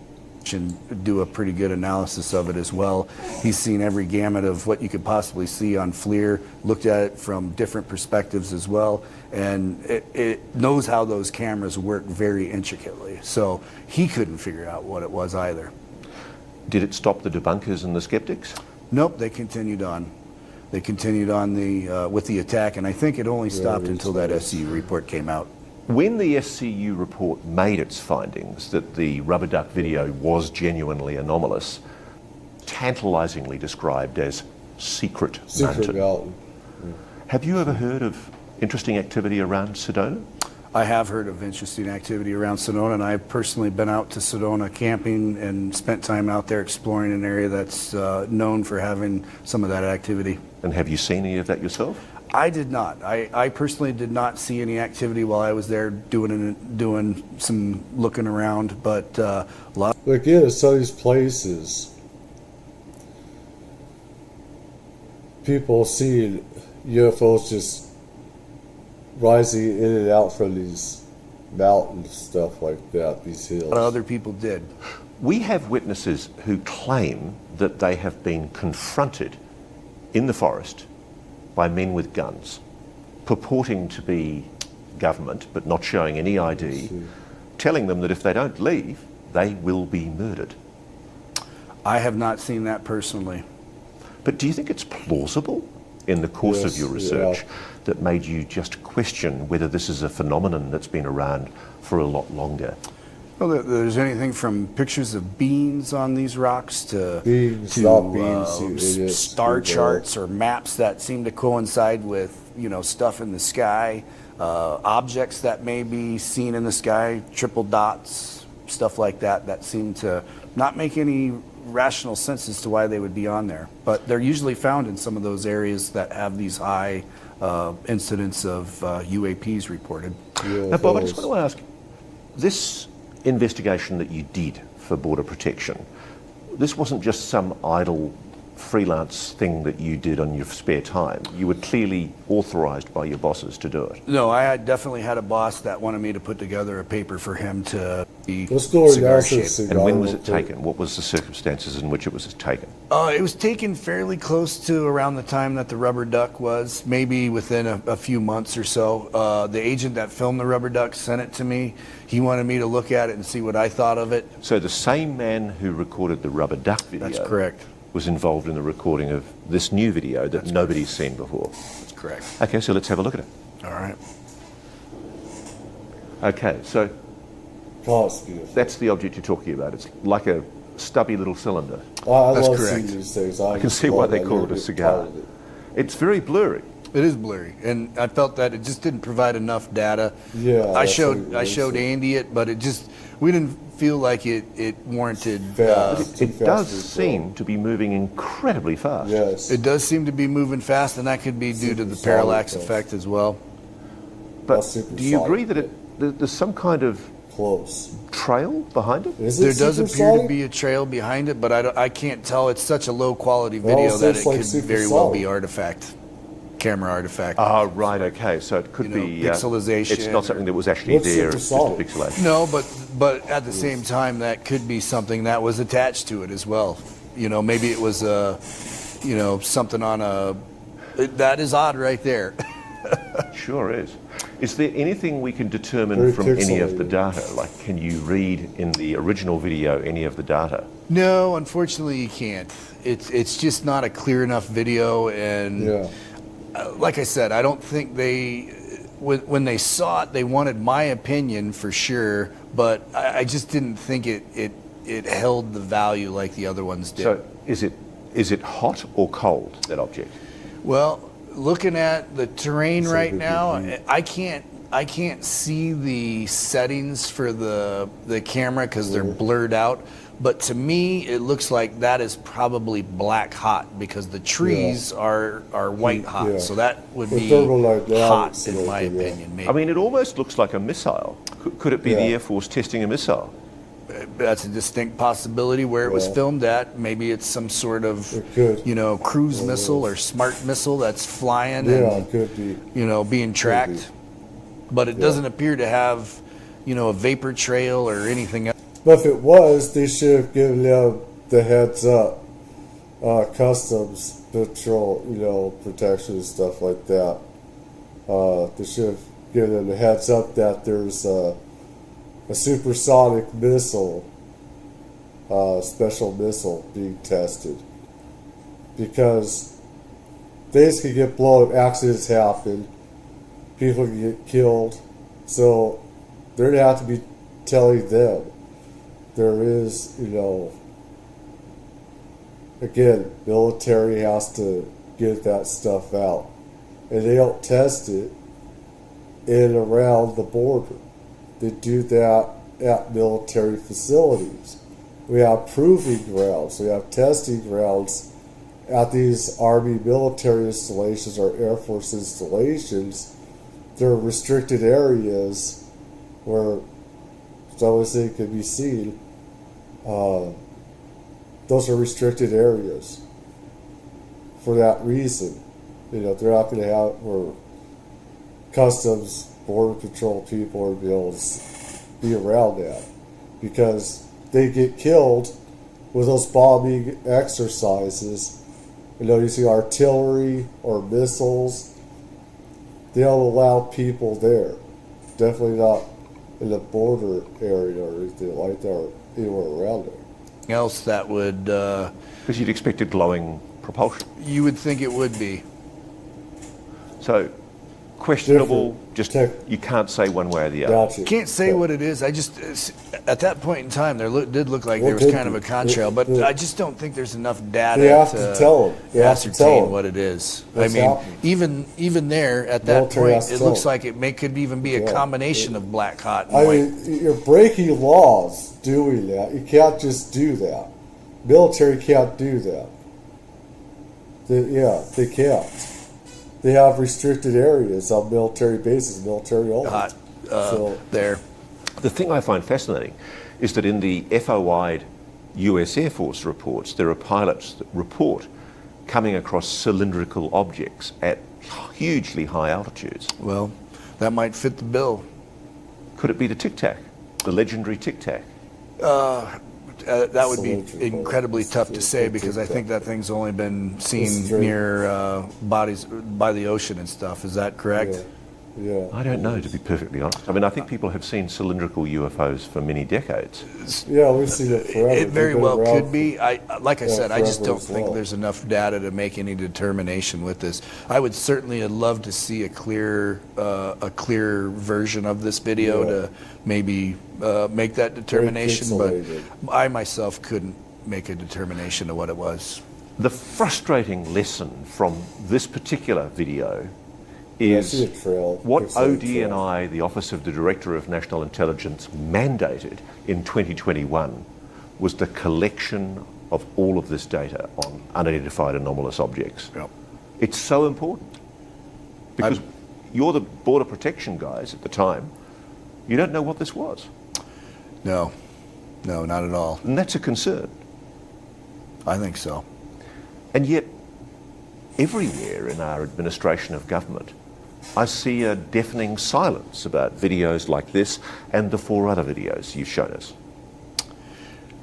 and do a pretty good analysis of it as well. He's seen every gamut of what you could possibly see on FLIR, looked at it from different perspectives as well, and it knows how those cameras work very intricately. So he couldn't figure out what it was either. Did it stop the debunkers and the skeptics? Nope, they continued on. They continued on with the attack, and I think it only stopped until that SCU report came out. When the SCU report made its findings that the rubber duck video was genuinely anomalous, tantalisingly described as secret mountain. Have you ever heard of interesting activity around Sedona? I have heard of interesting activity around Sedona, and I've personally been out to Sedona camping and spent time out there exploring an area that's known for having some of that activity. And have you seen any of that yourself? I did not. I personally did not see any activity while I was there doing some looking around, but a lot. Again, it's some of these places, people see UFOs just rising in and out from these mountains, stuff like that, these hills. A lot of other people did. We have witnesses who claim that they have been confronted in the forest by men with guns, purporting to be government but not showing any ID, telling them that if they don't leave, they will be murdered. I have not seen that personally. But do you think it's plausible in the course of your research that made you just question whether this is a phenomenon that's been around for a lot longer? Well, there's anything from pictures of beans on these rocks to star charts or maps that seem to coincide with, stuff in the sky, objects that may be seen in the sky, triple dots, stuff like that, that seem to not make any rational sense as to why they would be on there. But they're usually found in some of those areas that have these high incidents of UAPs reported. Now, Bob, I just want to ask, this investigation that you did for Border Protection, this wasn't just some idle freelance thing that you did on your spare time. You were clearly authorized by your bosses to do it. No, I definitely had a boss that wanted me to put together a paper for him to be Let's go cigar down to shaped. cigar. And when was it taken? What was the circumstances in which it was taken? It was taken fairly close to around the time that the rubber duck was, maybe within a few months or so. The agent that filmed the rubber duck sent it to me. He wanted me to look at it and see what I thought of it. So the same man who recorded the rubber duck video That's correct. was involved in the recording of this new video that nobody's seen before. That's correct. Okay, so let's have a look at it. All right. Okay, so Oh, it's beautiful. that's the object you're talking about. It's like a stubby little cylinder. I That's love correct. seeing these things. I can see why they call it a cigar. It's very blurry. It is blurry, and I felt that it just didn't provide enough data. Yeah, I that's showed what it is. Andy it, but we didn't feel like it warranted. Fast. It does seem to be moving incredibly fast. Yes. It does seem to be moving fast, and that could be due to the Supersonic parallax fast. effect as well. But supersonic. do you agree that there's some kind of Close. trail behind it? Is There it does appear to supersonic? be a trail behind it, but I can't tell. It's such a low quality Well, video it's that it just like could very well be supersonic. camera artifact. Ah, right, okay. So it could be... pixelization. It's not something that was actually What's there, it's just a supersonic? pixelation. No, but at the same time, that could be something that was attached to it as well. Maybe it was something on a. That is odd, right there. Sure is. Is there anything we can determine Very from any of the pixelated. data? Like, can you read in the original video any of the data? No, unfortunately, you can't. It's just not a clear enough video, and Yeah. like I said, I don't think when they saw it, they wanted my opinion for sure, but I just didn't think it held the value like the other ones did. So is it hot or cold, that object? Well, looking at the terrain right good now, review. I can't see the settings for the camera because they're blurred out. But to me, it looks like that is probably black hot because the trees are white hot. Yeah. So that would With be thermodynamics hot, and in my everything, yeah. opinion. Maybe. I mean, it almost looks like a missile. Could it be the Yeah. Air Force testing a missile? That's a distinct possibility where it was Yeah. filmed at. Maybe it's some sort of, It could. cruise missile or smart missile that's flying Yeah, and it could be. being tracked. But it doesn't appear to have, a vapor trail or anything else. But if it was, they should have given them the heads up. Customs patrol, protection and stuff like that. They should have given them the heads up that there's a supersonic missile, special missile being tested. Because things can get blown up, accidents happen, people can get killed. So they're going to have to be telling them. There is, again, military has to get that stuff out. And they don't test it in and around the border. They do that at military facilities. We have proving grounds. We have testing grounds at these Army military installations or Air Force installations. There are restricted areas where something can be seen. Those are restricted areas for that reason. They're not going to have where customs, border patrol people are be able to be around that, because they get killed with those bombing exercises. Using artillery or missiles. They don't allow people there. Definitely not in the border area or anything like that, or anywhere around there. Else that would... Because you'd expect it glowing propulsion. You would think it would be. So, questionable, you can't say one way or the other. Gotcha. Can't say what it is. I just, at that point in time, did look like there was kind of a contrail, but I just don't think there's enough data to tell them. Ascertain what it is. Even there at that point, it looks like it could even be a combination of black, hot, and white. You're breaking laws doing that. You can't just do that. Military can't do that. They can't. They have restricted areas on military bases, military only. There. The thing I find fascinating is that in the FOI'd US Air Force reports, there are pilots that report coming across cylindrical objects at hugely high altitudes. Well, that might fit the bill. Could it be the Tic Tac, the legendary Tic Tac? That would be incredibly tough to say, because I think that thing's only been seen near bodies by the ocean and stuff. Is that correct? Yeah. I don't know, to be perfectly honest. I think people have seen cylindrical UFOs for many decades. Yeah, we've seen it forever. It very well could be. Like I said, I just don't think there's enough data to make any determination with this. I would certainly love to see a clear version of this video to maybe make that determination, but I myself couldn't make a determination of what it was. The frustrating lesson from this particular video is what ODNI, the Office of the Director of National Intelligence, mandated in 2021 was the collection of all of this data on unidentified anomalous objects. Yep. It's so important, because you're the border protection guys at the time. You don't know what this was. No, not at all. And that's a concern. I think so. And yet, everywhere in our administration of government, I see a deafening silence about videos like this and the 4 other videos you've shown us.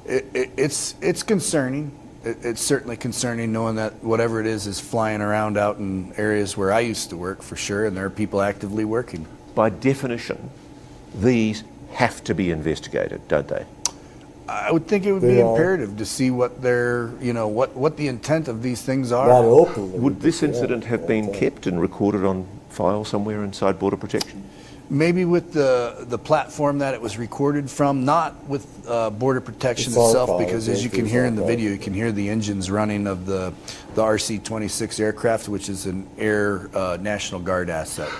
It's concerning. It's certainly concerning knowing that whatever it is flying around out in areas where I used to work, for sure, and there are people actively working. By definition, these have to be investigated, don't they? I would think it would be imperative to see what their, what the intent of these things are. Not openly. Would this incident have been kept and recorded on file somewhere inside Border Protection? Maybe with the platform that it was recorded from, not with Border Protection itself, because as you can hear in the video, you can hear the engines running of the RC-26 aircraft, which is an Air National Guard asset.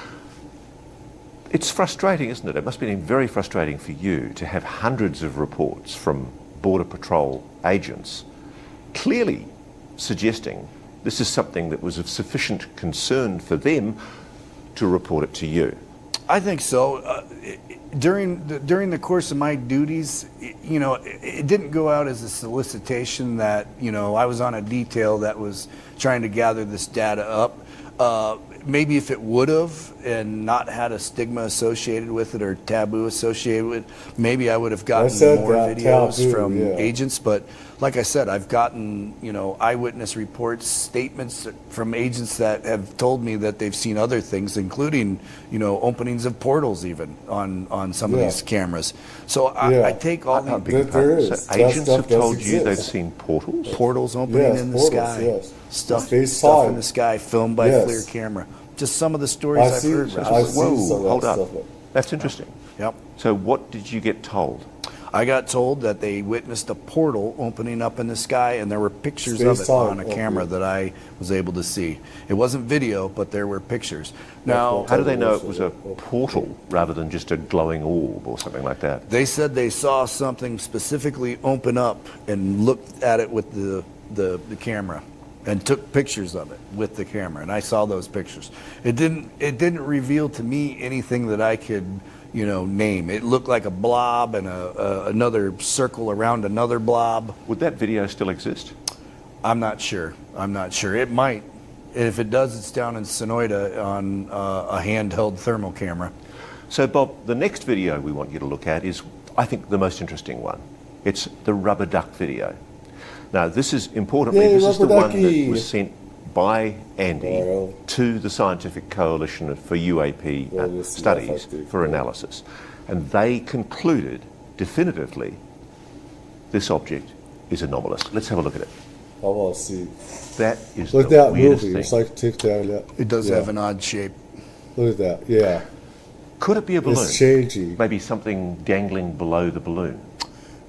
It's frustrating, isn't it? It must have been very frustrating for you to have hundreds of reports from Border Patrol agents clearly suggesting this is something that was of sufficient concern for them to report it to you. I think so. During the course of my duties, it didn't go out as a solicitation that, I was on a detail that was trying to gather this data up. maybe if it would have and not had a stigma associated with it or taboo associated with it, maybe I would have gotten said more that, videos taboo, from yeah. agents. But like I said, I've gotten, eyewitness reports, statements from agents that have told me that they've seen other things, including, openings of portals even on some of Yeah. these cameras. So Yeah. I take all the There is. So That agents stuff have told does you they've exist. seen portals? portals opening Yes, in the portals, sky, yes. stuff Space in time. the sky, filmed by Yes. FLIR camera. Just some of the stories I've I've seen- heard. I've Ralph. seen Whoa, some of that hold up. stuff. That's interesting. Yep. So what did you get told? I got told that they witnessed a portal opening up in the sky, and there were pictures of it Space-time on a camera opening. that I was able to see. It wasn't video, but there were pictures. Now, How do they know it was a portal rather than just a glowing orb or something like that? they said they saw something specifically open up and looked at it with the camera and took pictures of it with the camera, and I saw those pictures. It didn't reveal to me anything that I could name. It looked like a blob and another circle around another blob. Would that video still exist? I'm not sure. It might. If it does, it's down in Sonoyta on a handheld thermal camera. So Bob, the next video we want you to look at is, I think, the most interesting one. It's the rubber duck video. Now, this is, importantly, Yay, this is the rubber one ducky. that was sent by Andy Righto. to the Scientific Coalition for UAP Well, this is Studies fantastic. for analysis. And they concluded definitively this object is anomalous. Let's have a look at it. I want to see. That is Look at the that weirdest movie. thing. It's like Tic Tac. It does Yeah. have an odd shape. Look at that. Yeah. Could it be a balloon? It's changing. Maybe something dangling below the balloon.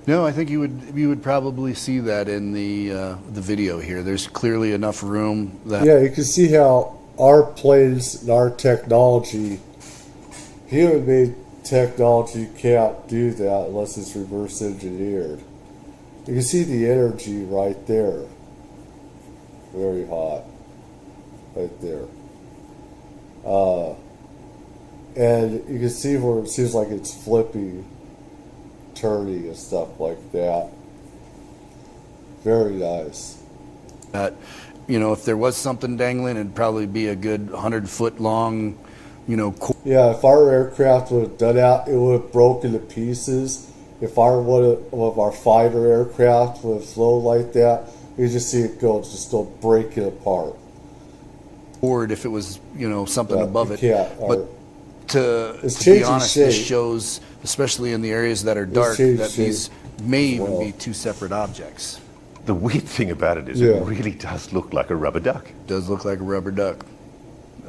No, I think you would probably see that in the video here. There's clearly enough room that Yeah, you can see how our planes and our technology, human-made technology, can't do that unless it's reverse engineered. You can see the energy right there. Very hot. Right there. And you can see where it seems like it's flipping, turning and stuff like that. Very nice. that, if there was something dangling, it'd probably be a good 100-foot long, Yeah, if our aircraft would have done that, it would have broken to pieces. If one of our fighter aircraft would have flown like that, you just see it go, just go breaking apart. cord if it was, something Yeah, above you it. can't, But to It's be changing honest, this shape. shows, especially in the areas that are dark, changing that shape these may as even well. be two separate objects. The weird thing about it is Yeah. it really does look like a rubber duck. It does look like a rubber duck,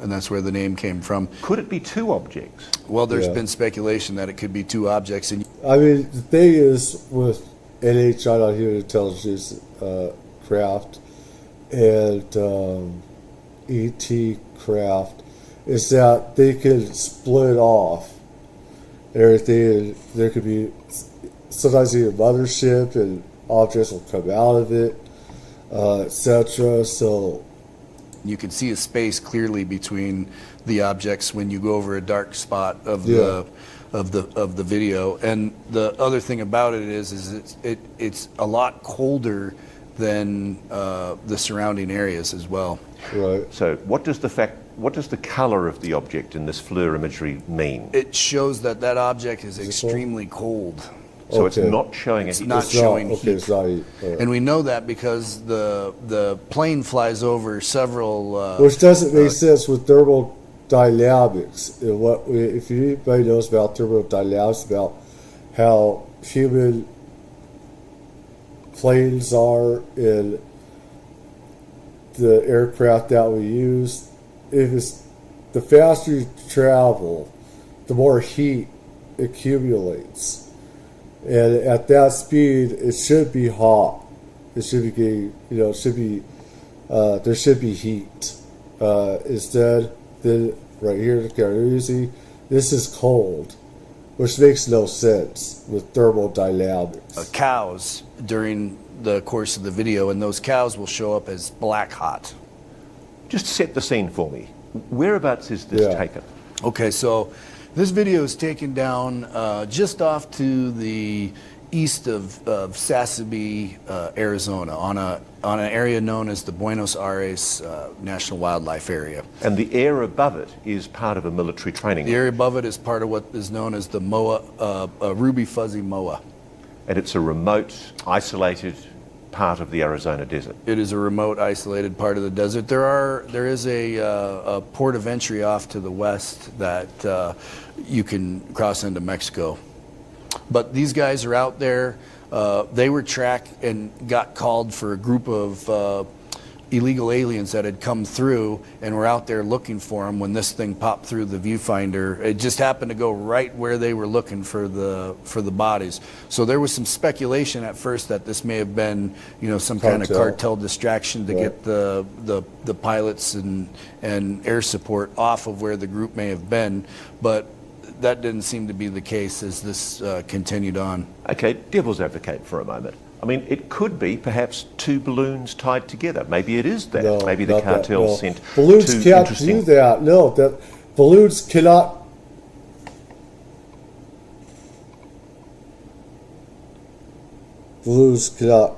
and that's where the name came from. Could it be two objects? Well, there's Yeah. been speculation that it could be two objects, and I mean, the thing is with NHI, not human intelligence craft, and ET craft, is that they can split off everything. There could be sometimes even a mothership, and objects will come out of it, etc. So you can see a space clearly between the objects when you go over a dark spot of Yeah. the video. And the other thing about it is it's a lot colder than the surrounding areas as well. right. So what does the colour of the object in this FLIR imagery mean? It shows that object is extremely cold. So it's Okay. not showing It's a not It's showing okay, heat. it's not. And we know that because the plane flies over several. Which doesn't make sense with thermodynamics. And if anybody knows about thermodynamics, about how human planes are in the aircraft that we use, if it's the faster you travel, the more heat accumulates. And at that speed, it should be hot. It should be getting, it should be, there should be heat. Instead, then right here, this is cold, which makes no sense with thermodynamics. Cows during the course of the video, and those cows will show up as black hot. Just set the scene for me. Whereabouts is this Yeah. taken? Okay, so this video is taken down just off to the east of Sassabee, Arizona, on an area known as the Buenos Aires National Wildlife Area. And the air above it is part of a military training. The area above it is part of what is known as the MOA, Ruby Fuzzy MOA. And it's a remote, isolated part of the Arizona desert. It is a remote, isolated part of the desert. There is a port of entry off to the west that you can cross into Mexico. But these guys are out there. They were tracked and got called for a group of illegal aliens that had come through and were out there looking for them when this thing popped through the viewfinder. It just happened to go right where they were looking for the bodies. So there was some speculation at first that this may have been, some kind of cartel distraction to get the pilots and air support off of where the group may have been. But that didn't seem to be the case as this continued on. Okay, devil's advocate for a moment. I mean, it could be perhaps two balloons tied together. Maybe it is that. No, maybe the cartel sent balloons two can't interesting... do that. No, that balloons cannot. Balloons cannot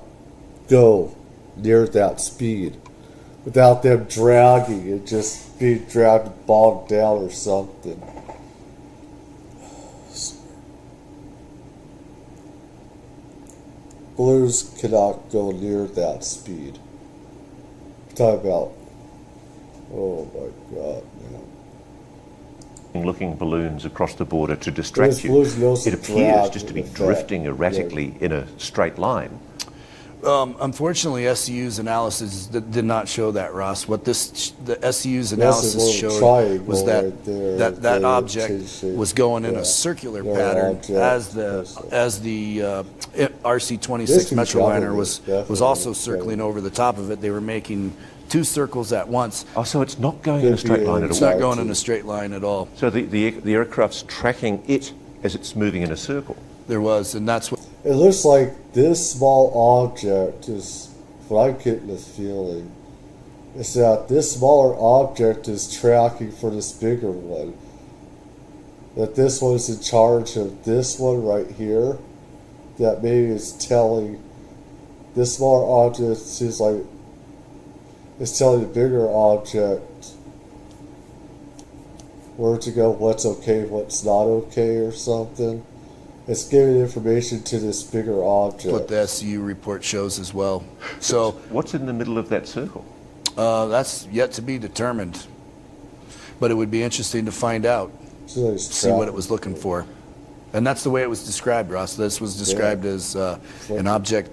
go near that speed without them dragging and just being dragged, bogged down or something. Balloons cannot go near that speed. Talk about, oh my God, man. Looking balloons across the border to distract you. It appears just to be drifting erratically in a straight line. Unfortunately, SCU's analysis did not show that, Ross. What the SCU's analysis showed was that object was going in a circular pattern as the RC-26 Metroliner was also circling over the top of it. They were making two circles at once. Oh, so it's not going in a straight line at all? It's not going in a straight line at all. So the aircraft's tracking it as it's moving in a circle? There was, and that's what... It looks like this small object is, what I'm getting this feeling, is that this smaller object is tracking for this bigger one. That this one's in charge of this one right here. That maybe is telling, this smaller object seems like it's telling the bigger object where to go, what's okay, what's not okay or something. It's giving information to this bigger object. What the SCU report shows as well. So what's in the middle of that circle? That's yet to be determined. But it would be interesting to find out, see what it was looking for. And that's the way it was described, Ross. This was described as an object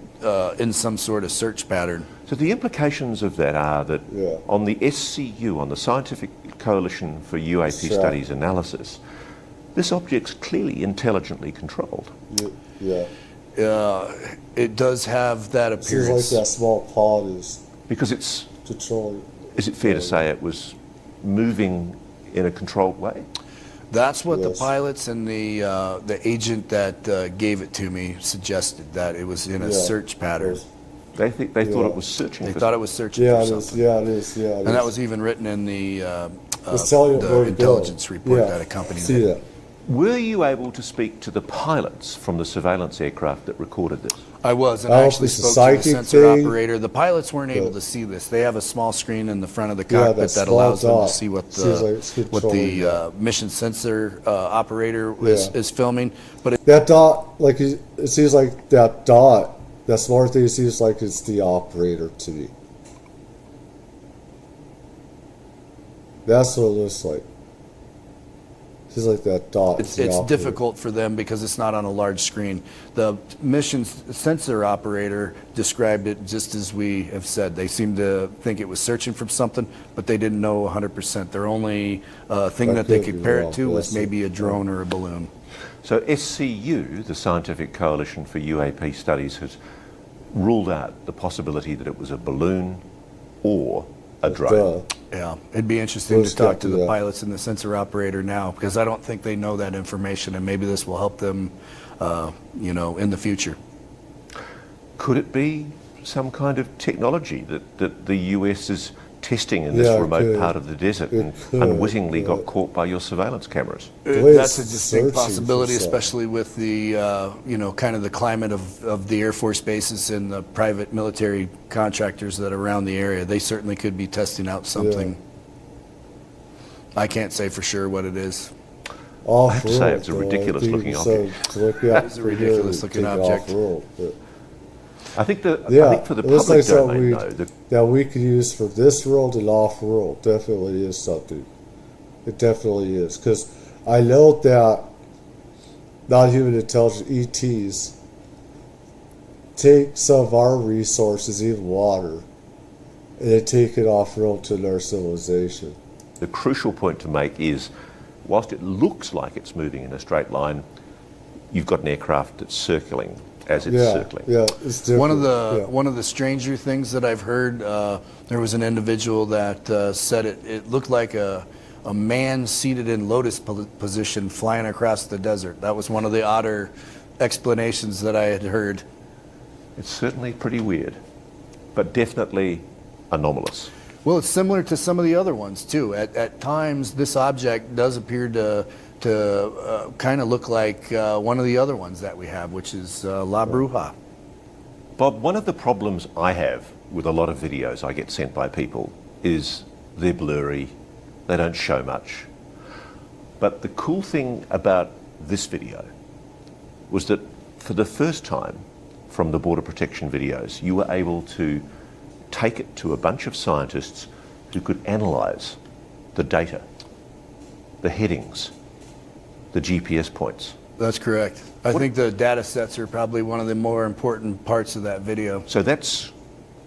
in some sort of search pattern. So the implications of that are that on the SCU, on the Scientific Coalition for UAP Studies Analysis, this object's clearly intelligently controlled. Yeah. It does have that appearance. Seems like that small pod is because it's controlling. Is it fair to say it was moving in a controlled way? That's what the pilots and the agent that gave it to me suggested, that it was in a search pattern. They thought it was searching. They thought it was searching for something. It is. And that was even written in the intelligence report that accompanied it. Were you able to speak to the pilots from the surveillance aircraft that recorded this? I was, and I actually spoke to the sensor operator. The pilots weren't able to see this. They have a small screen in the front of the cockpit that allows them to see what the mission sensor operator is filming. But that dot, like it seems like that dot, that smart thing seems like it's the operator to me. That's what it looks like. Seems like that dot. It's difficult for them because it's not on a large screen. The mission sensor operator described it just as we have said. They seemed to think it was searching for something, but they didn't know 100%. Their only thing that they could compare it to was maybe a drone or a balloon. So SCU, the Scientific Coalition for UAP Studies, has ruled out the possibility that it was a balloon or a drone. Yeah, it'd be interesting to talk to the pilots and the sensor operator now, because I don't think they know that information, and maybe this will help them, in the future. Could it be some kind of technology that the US is testing in this Yeah, it remote could. part of the desert It and could, unwittingly yeah. got caught by your surveillance cameras. way That's a it's distinct searching for possibility, something. especially with the, kind of the climate of the Air Force bases and the private military contractors that are around the area. They certainly could be testing out something. I can't say for sure what it is. Off have to say road, it's a though. ridiculous-looking object. To look out It's a for here, ridiculous-looking take it object. off-road, but I think yeah, I think for the it looks public like something domain, though, that we could use for this world and off-world. Definitely is something. It definitely is, because I know that non-human intelligent ETs take some of our resources, even water, and they take it off-road to their civilization. the crucial point to make is, whilst it looks like it's moving in a straight line, you've got an aircraft that's circling as it's circling. Yeah, it's different. One of the stranger things that I've heard, there was an individual that said it looked like a man seated in lotus position flying across the desert. That was one of the odder explanations that I had heard. It's certainly pretty weird, but definitely anomalous. Well, it's similar to some of the other ones too. At times, this object does appear to kind of look like one of the other ones that we have, which is La Bruja. Bob, one of the problems I have with a lot of videos I get sent by people is they're blurry, they don't show much. But the cool thing about this video was that for the first time from the Border Protection videos, you were able to take it to a bunch of scientists who could analyse the data, the headings, the GPS points. That's correct. I think the data sets are probably one of the more important parts of that video. So that's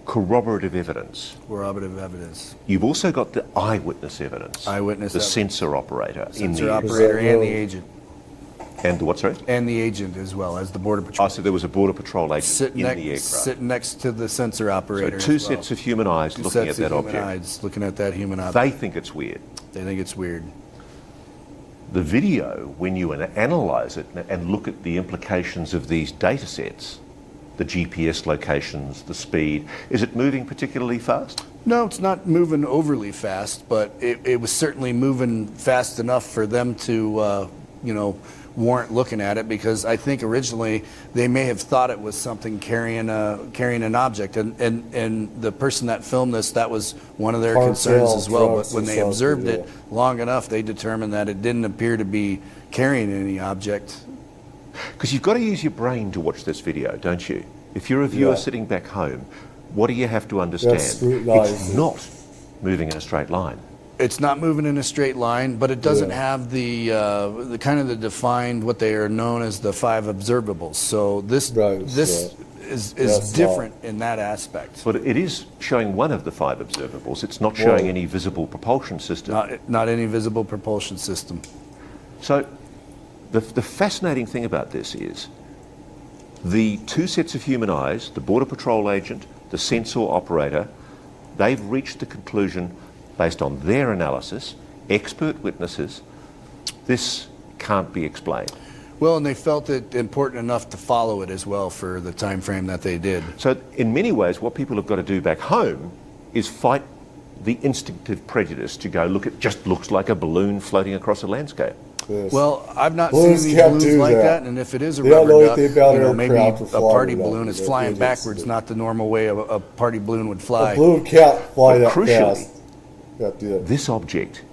corroborative evidence. Corroborative evidence. You've also got the eyewitness evidence. Eyewitness the evidence. sensor operator. Sensor operator and the agent. And the what, sorry? And the agent as well as the Border Patrol. Oh, so there was a Border Patrol agent in the aircraft. Sitting next to the sensor operator. So two as well. sets of human eyes Two looking at sets that of human object. eyes looking at that human object. They think it's weird. They think it's weird. The video, when you analyse it and look at the implications of these data sets, the GPS locations, the speed, is it moving particularly fast? No, it's not moving overly fast, but it was certainly moving fast enough for them to, warrant looking at it, because I think originally they may have thought it was something carrying an object, and the person that filmed this, that was one of their concerns as well. But when they observed it long enough, they determined that it didn't appear to be carrying any object. Because you've got to use your brain to watch this video, don't you? If you're a viewer sitting back home, what do you have to understand? It's not moving in a straight line. It's not moving in a straight line, but it doesn't have the kind of the defined, what they are known as the 5 observables. So this is different in that aspect. But it is showing one of the 5 observables. It's not showing any visible propulsion system. Not any visible propulsion system. So the fascinating thing about this is the 2 sets of human eyes, the Border Patrol agent, the sensor operator, they've reached the conclusion, based on their analysis, expert witnesses, this can't be explained. Well, and they felt it important enough to follow it as well for the time frame that they did. So in many ways, what people have got to do back home is fight the instinctive prejudice to go, look, it just looks like a balloon floating across a landscape. Yes. Well, I've not Balloons seen any can't balloons do like that. that, and if it is a They don't know rubber duck, anything about maybe aircraft or a flying party them. balloon is They flying just- backwards, not the normal way a party balloon would fly. A balloon can't fly that crucially, fast. Yeah. This object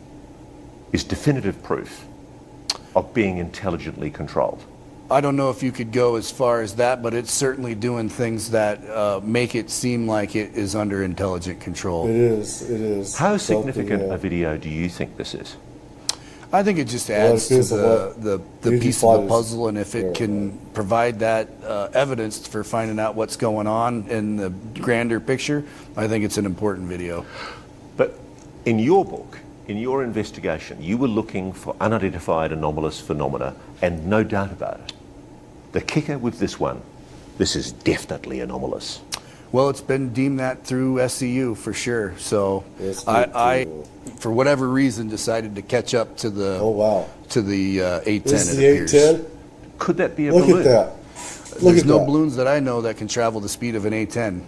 is definitive proof of being intelligently controlled. I don't know if you could go as far as that, but it's certainly doing things that make it seem like it is under intelligent control. It is. How Something, significant a video do you think this is? I think it just adds to the piece of the puzzle, and if it can provide that evidence for finding out what's going on in the grander picture, I think it's an important video. But in your book, in your investigation, you were looking for unidentified anomalous phenomena, and no doubt about it, the kicker with this one, this is definitely anomalous. Well, it's been deemed that through SCU for sure. So That's I good, for whatever reason, decided to catch up to the to the A10. This is it the appears. A10? Could that be a Look balloon? at that. Look There's at no that. balloons that I know that can travel the speed of an A10.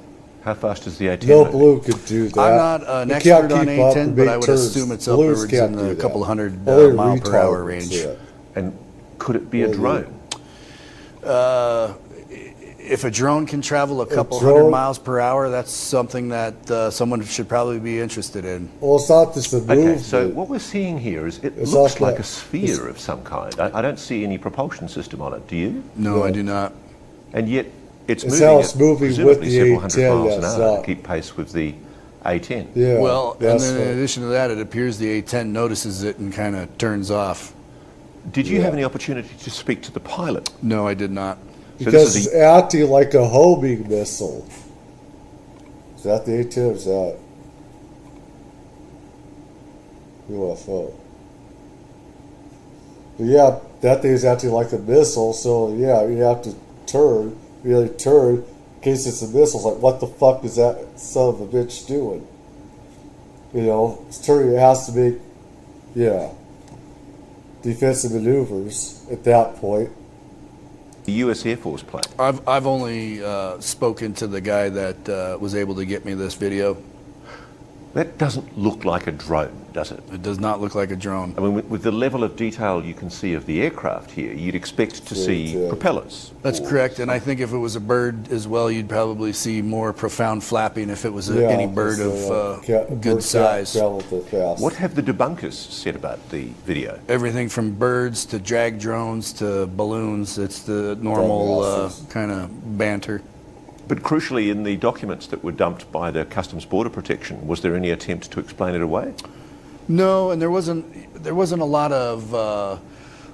How fast does the A10 No move? blue could do that. I'm not an You expert can't on keep up A10, and but make I would turns. assume it's Blues upwards can't in do the that. couple hundred Only mile per hour retard range. can do it. And could it be a Well, drone? If a drone can travel a couple drone- hundred miles per hour, that's something that someone should probably be interested in. Well, it's not just the movement. Okay, so what we're seeing here is it It's looks also- like a sphere of some kind. I don't see any propulsion system on it, do you? No, I Yeah. do not. And yet it's It's moving how at it's moving presumably with the several hundred A10, miles an that's hour not- to keep pace with the A10. Yeah. Well, and that's then in what- addition to that, it appears the A10 notices it and kind of turns off. Did you Yeah. have any opportunity to speak to the pilot? No, I did not. So because this it's is acting like a homing missile. Is that the A10 or is that UFO? But yeah, that thing's acting like a missile, so yeah, you have to turn, really turn, in case it's a missile. It's like, what the fuck is that son of a bitch doing? You know, it's turning, it has to make, yeah, defensive maneuvers at that point. the US Air Force plane. I've only spoken to the guy that was able to get me this video. That doesn't look like a drone, does it? It does not look like a drone. I mean, with the level of detail you can see of the aircraft here, you'd expect to see yeah. propellers. That's or correct, and I think if it was a bird as well, you'd probably see more profound flapping if it was Yeah, any bird so, of cat- good bird can't size. travel that fast. What have the debunkers said about the video? Everything from birds to drag drones to balloons. It's the normal Dumbasses. kind of banter. But crucially, in the documents that were dumped by the Customs Border Protection, was there any attempt to explain it away? No, and there wasn't a lot of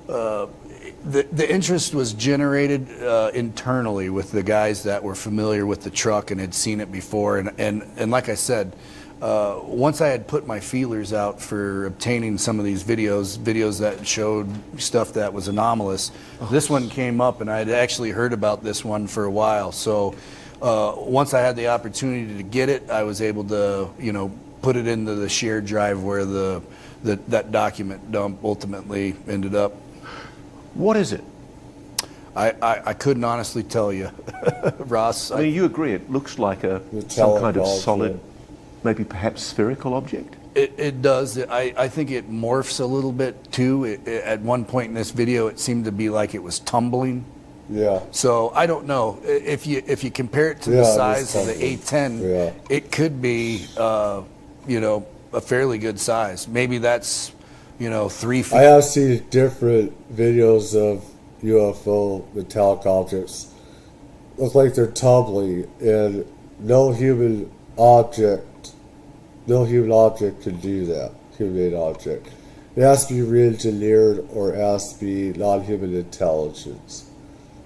the interest was generated internally with the guys that were familiar with the truck and had seen it before, and like I said, once I had put my feelers out for obtaining some of these videos that showed stuff that was anomalous, this one came up, and I had actually heard about this one for a while. So once I had the opportunity to get it, I was able to, put it into the shared drive where that document dump ultimately ended up. What is it? I couldn't honestly tell you, Ross. I mean, you agree it looks like some Metallic kind of object. solid, maybe perhaps spherical object? It does. I think it morphs a little bit too. At one point in this video, it seemed to be like it was tumbling. Yeah. So I don't know if you compare it to Yeah, the it is size of the tumbling. A10, Yeah. it could be a fairly good size. Maybe that's 3 feet. I have seen different videos of UFO metallic objects. Look like they're tumbling, and no human object can do that. Human-made object. It has to be re-engineered, or it has to be non-human intelligence.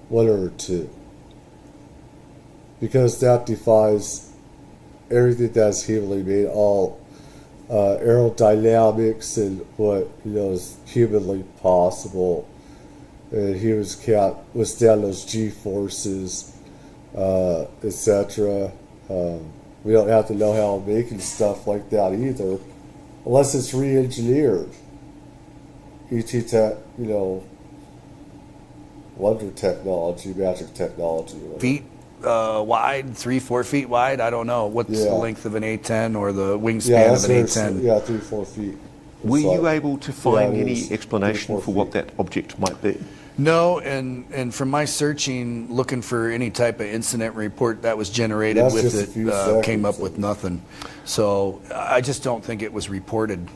One or two. Because that defies everything that's humanly made, all aerodynamics and what is humanly possible. And humans can't withstand those G-forces, etc. We don't have to know how I'm making stuff like that either, unless it's re-engineered. ET wonder technology, magic technology. Whatever. Feet wide, 3-4 feet wide. I don't know what's the Yeah. length of an A10 or the wingspan Yeah, of an A10. Yeah, 3-4 feet. Were It's you like- able to find it any is. explanation 3-4 for what feet. that object might be? No, and from my searching, looking for any type of incident report that was generated That's with just a it, few came seconds. up with nothing. So I just don't think it was reported.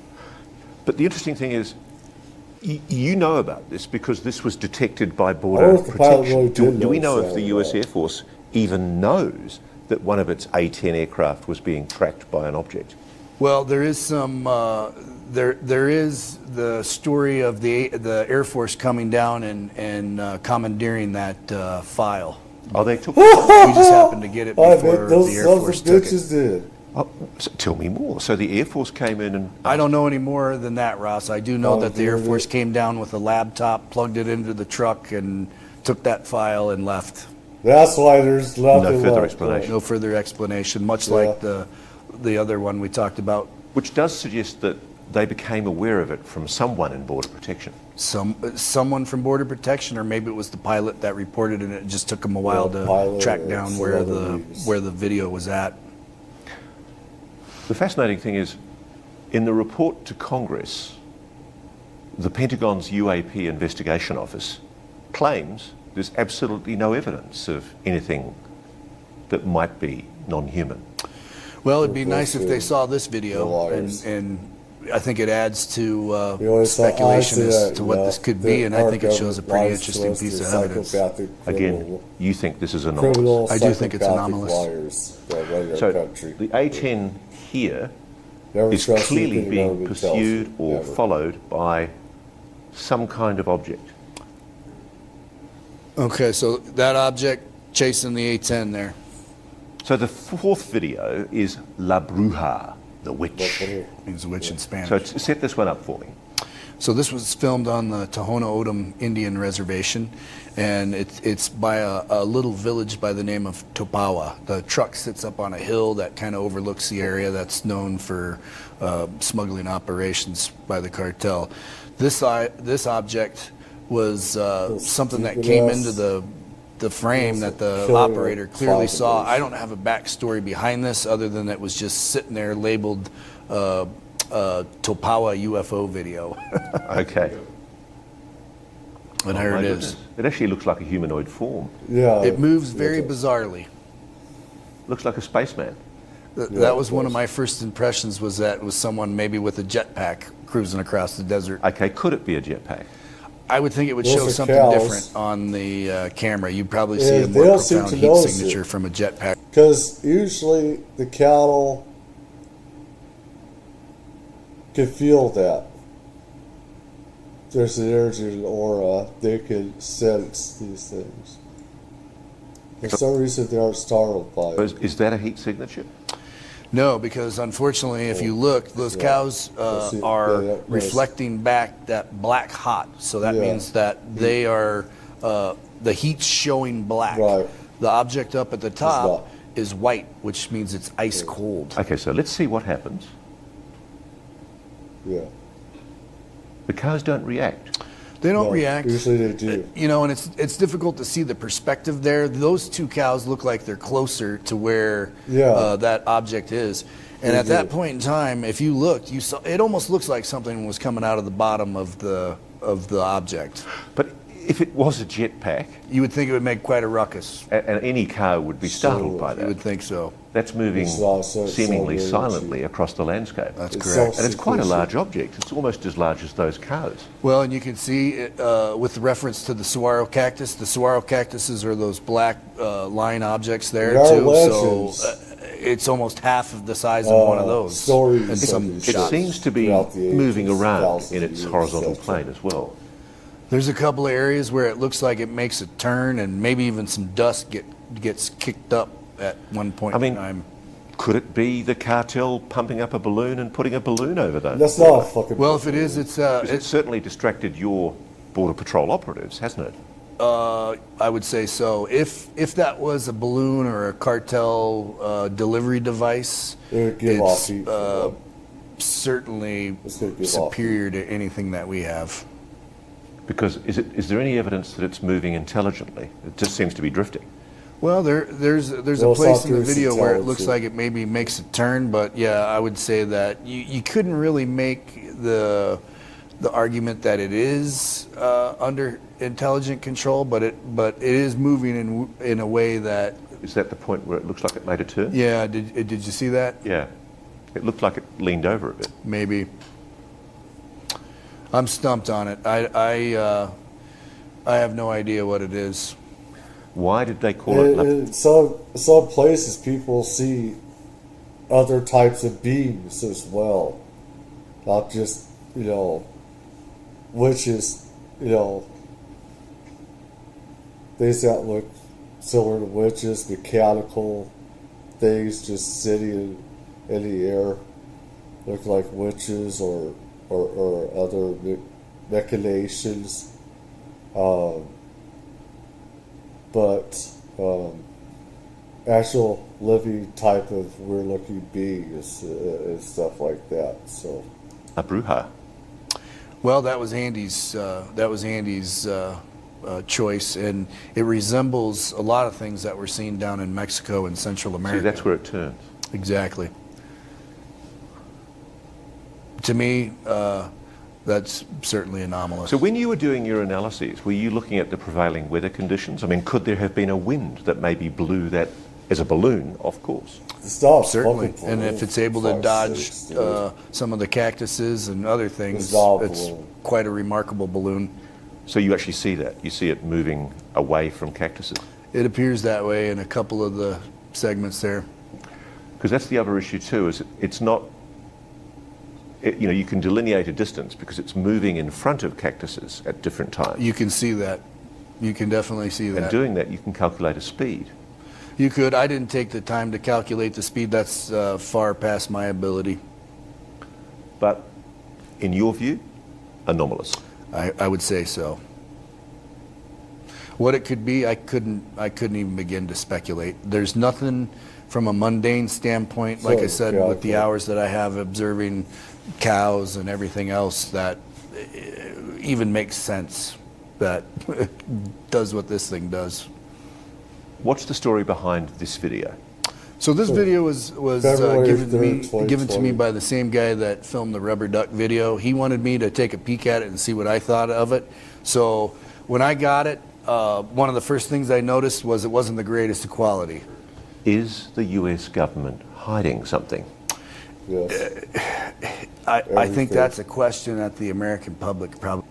But the interesting thing is, you know about this because this was detected by I Border wonder if the pilot Protection. really did Do we know notice if the that US or Air not? Force even knows that one of its A-10 aircraft was being tracked by an object? Well, there is some. There is the story of the Air Force coming down and commandeering that file. Oh, they took. We just happened to get it I before bet those the Air sons Force of took it. bitches did. Oh, so tell me more. So the Air Force came in and I don't know any more than that, Ross. I do know Oh, that the Air did Force it? came down with a laptop, plugged it into the truck, and took that file and left. That's why there's nothing further left. explanation. No further explanation, much Yeah. like the other one we talked about. which does suggest that they became aware of it from someone in Border Protection. Someone from Border Protection, or maybe it was the pilot that reported it, and it just took them a while to pilot track or down some where other news. the video was at. The fascinating thing is, in the report to Congress, the Pentagon's UAP Investigation Office claims there's absolutely no evidence of anything that might be non-human. Well, it'd be Of nice if course, they they're saw this video, liars. and I think it adds to I speculation see as that, to what this could be, and I think it shows a pretty lies to interesting us, piece of they're evidence. psychopathic, Again, you think this is anomalous. I do think it's psychopathic anomalous. liars that run our So country. the A-10 here Never is trust clearly anything being government tells pursued you. or Never. followed by some kind of object. Okay, so that object chasing the A-10 there. So the fourth video is La Bruja, the witch. Means witch in Spanish. So set this one up for me. So this was filmed on the Tohono O'odham Indian Reservation, and it's by a little village by the name of Topawa. The truck sits up on a hill that kind of overlooks the area that's known for smuggling operations by the cartel. This object was something that came into the frame that the operator clearly saw. I don't have a backstory behind this other than it was just sitting there labeled Topawa UFO video. Okay. And here My it goodness. is. It actually looks like a humanoid form. Yeah. It moves very bizarrely. Looks like a spaceman. That was one of my first impressions, was that it was someone maybe with a jetpack cruising across the desert. Okay, could it be a jetpack? I would think it would Those show are something cows. different on the camera. You'd probably Yeah, see a they more don't seem profound to heat notice signature it. from a jetpack. Because usually the cattle can feel that. There's an energy and aura. They can sense these things. For some reason, they aren't startled by it. Is that a heat signature? No, because unfortunately, if you look, those Yeah. cows That's it. are Yeah, reflecting back that black hot. So that Yeah. means that they are, the heat's showing black. Right. The object up at the top not. is white, which means it's ice cold. Okay, so let's see what happens. Yeah. The cows don't react. They don't No, react. Usually they do. You know, and it's difficult to see the perspective there. Those two cows look like they're closer to where Yeah. that object is. And They at that do. point in time, if you looked, you saw it almost looks like something was coming out of the bottom of the object. But if it was a jetpack, You would think it would make quite a ruckus. and any cow would be startled by You that. would think so. That's moving It's not so- seemingly so silently across the landscape. That's It's correct. And it's quite a seclusion. large object. It's almost as large as those cows. Well, and you can see it, with reference to the saguaro cactus. The saguaro cactuses are those black line objects there They are too. legends. So it's almost half of the size of one of those. Stories And of some these It shots. seems to be throughout the ages, moving around thousands in of its years, horizontal so- plane as well. There's a couple of areas where it looks like it makes a turn, and maybe even some dust gets kicked up at one point I mean, in time. Could it be the cartel pumping up a balloon and putting a balloon over those? That's not a fucking. Well, if it is, it's It's certainly distracted your Border Patrol operatives, hasn't it? I would say so. If that was a balloon or a cartel delivery device, It would give off it's heat. for them. certainly It's gonna give off superior to anything that we have. Because is there any evidence that it's moving intelligently? It just seems to be drifting. Well, there's Well, a it's place not in the through video where it looks intelligence. like it maybe makes a turn, but yeah, I would say that you couldn't really make the argument that it is under intelligent control, but it is moving in a way that, Is that the point where it looks like it made a turn? yeah. Did you see that? Yeah. It looked like it leaned over a bit. Maybe. I'm stumped on it. I have no idea what it is. Why did they call it? In some places, people see other types of beings as well, not just witches. Things that look similar to witches, mechanical things just sitting in the air, look like witches or other machinations. But actual living type of weird looking beings and stuff like that. So a bruja? Well, that was Andy's. Choice, and it resembles a lot of things that we're seeing down in Mexico and Central America. See, that's where it turns. Exactly. To me, that's certainly anomalous. So when you were doing your analyses, were you looking at the prevailing weather conditions? I mean, could there have been a wind that maybe blew that as a balloon off course? Stop. Certainly, and if it's able to dodge some of the cactuses and other things, it's quite a remarkable balloon. So you actually see that? You see it moving away from cactuses? It appears that way in a couple of the segments there. Because that's the other issue too, is it's not, you can delineate a distance because it's moving in front of cactuses at different times. You can see that. You can definitely see that. And doing that, you can calculate a speed. You could. I didn't take the time to calculate the speed. That's far past my ability. But in your view, anomalous. I would say so. What it could be, I couldn't even begin to speculate. There's nothing from a mundane standpoint, like I said, with the hours that I have observing cows and everything else, that even makes sense, that does what this thing does. What's the story behind this video? So this video was given to me by the same guy that filmed the rubber duck video. He wanted me to take a peek at it and see what I thought of it. So when I got it, one of the first things I noticed was it wasn't the greatest of quality. Is the US government hiding something? Yes. I think that's a question that the American public probably...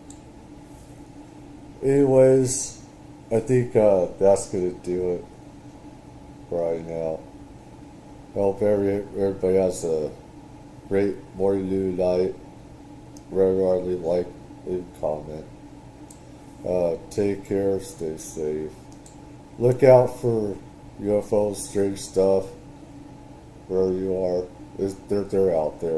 Anyways, I think that's going to do it right now. I hope everybody has a great morning, noon, night. Regularly like, leave a comment. Take care, stay safe. Look out for UFOs, strange stuff, wherever you are. They're out there.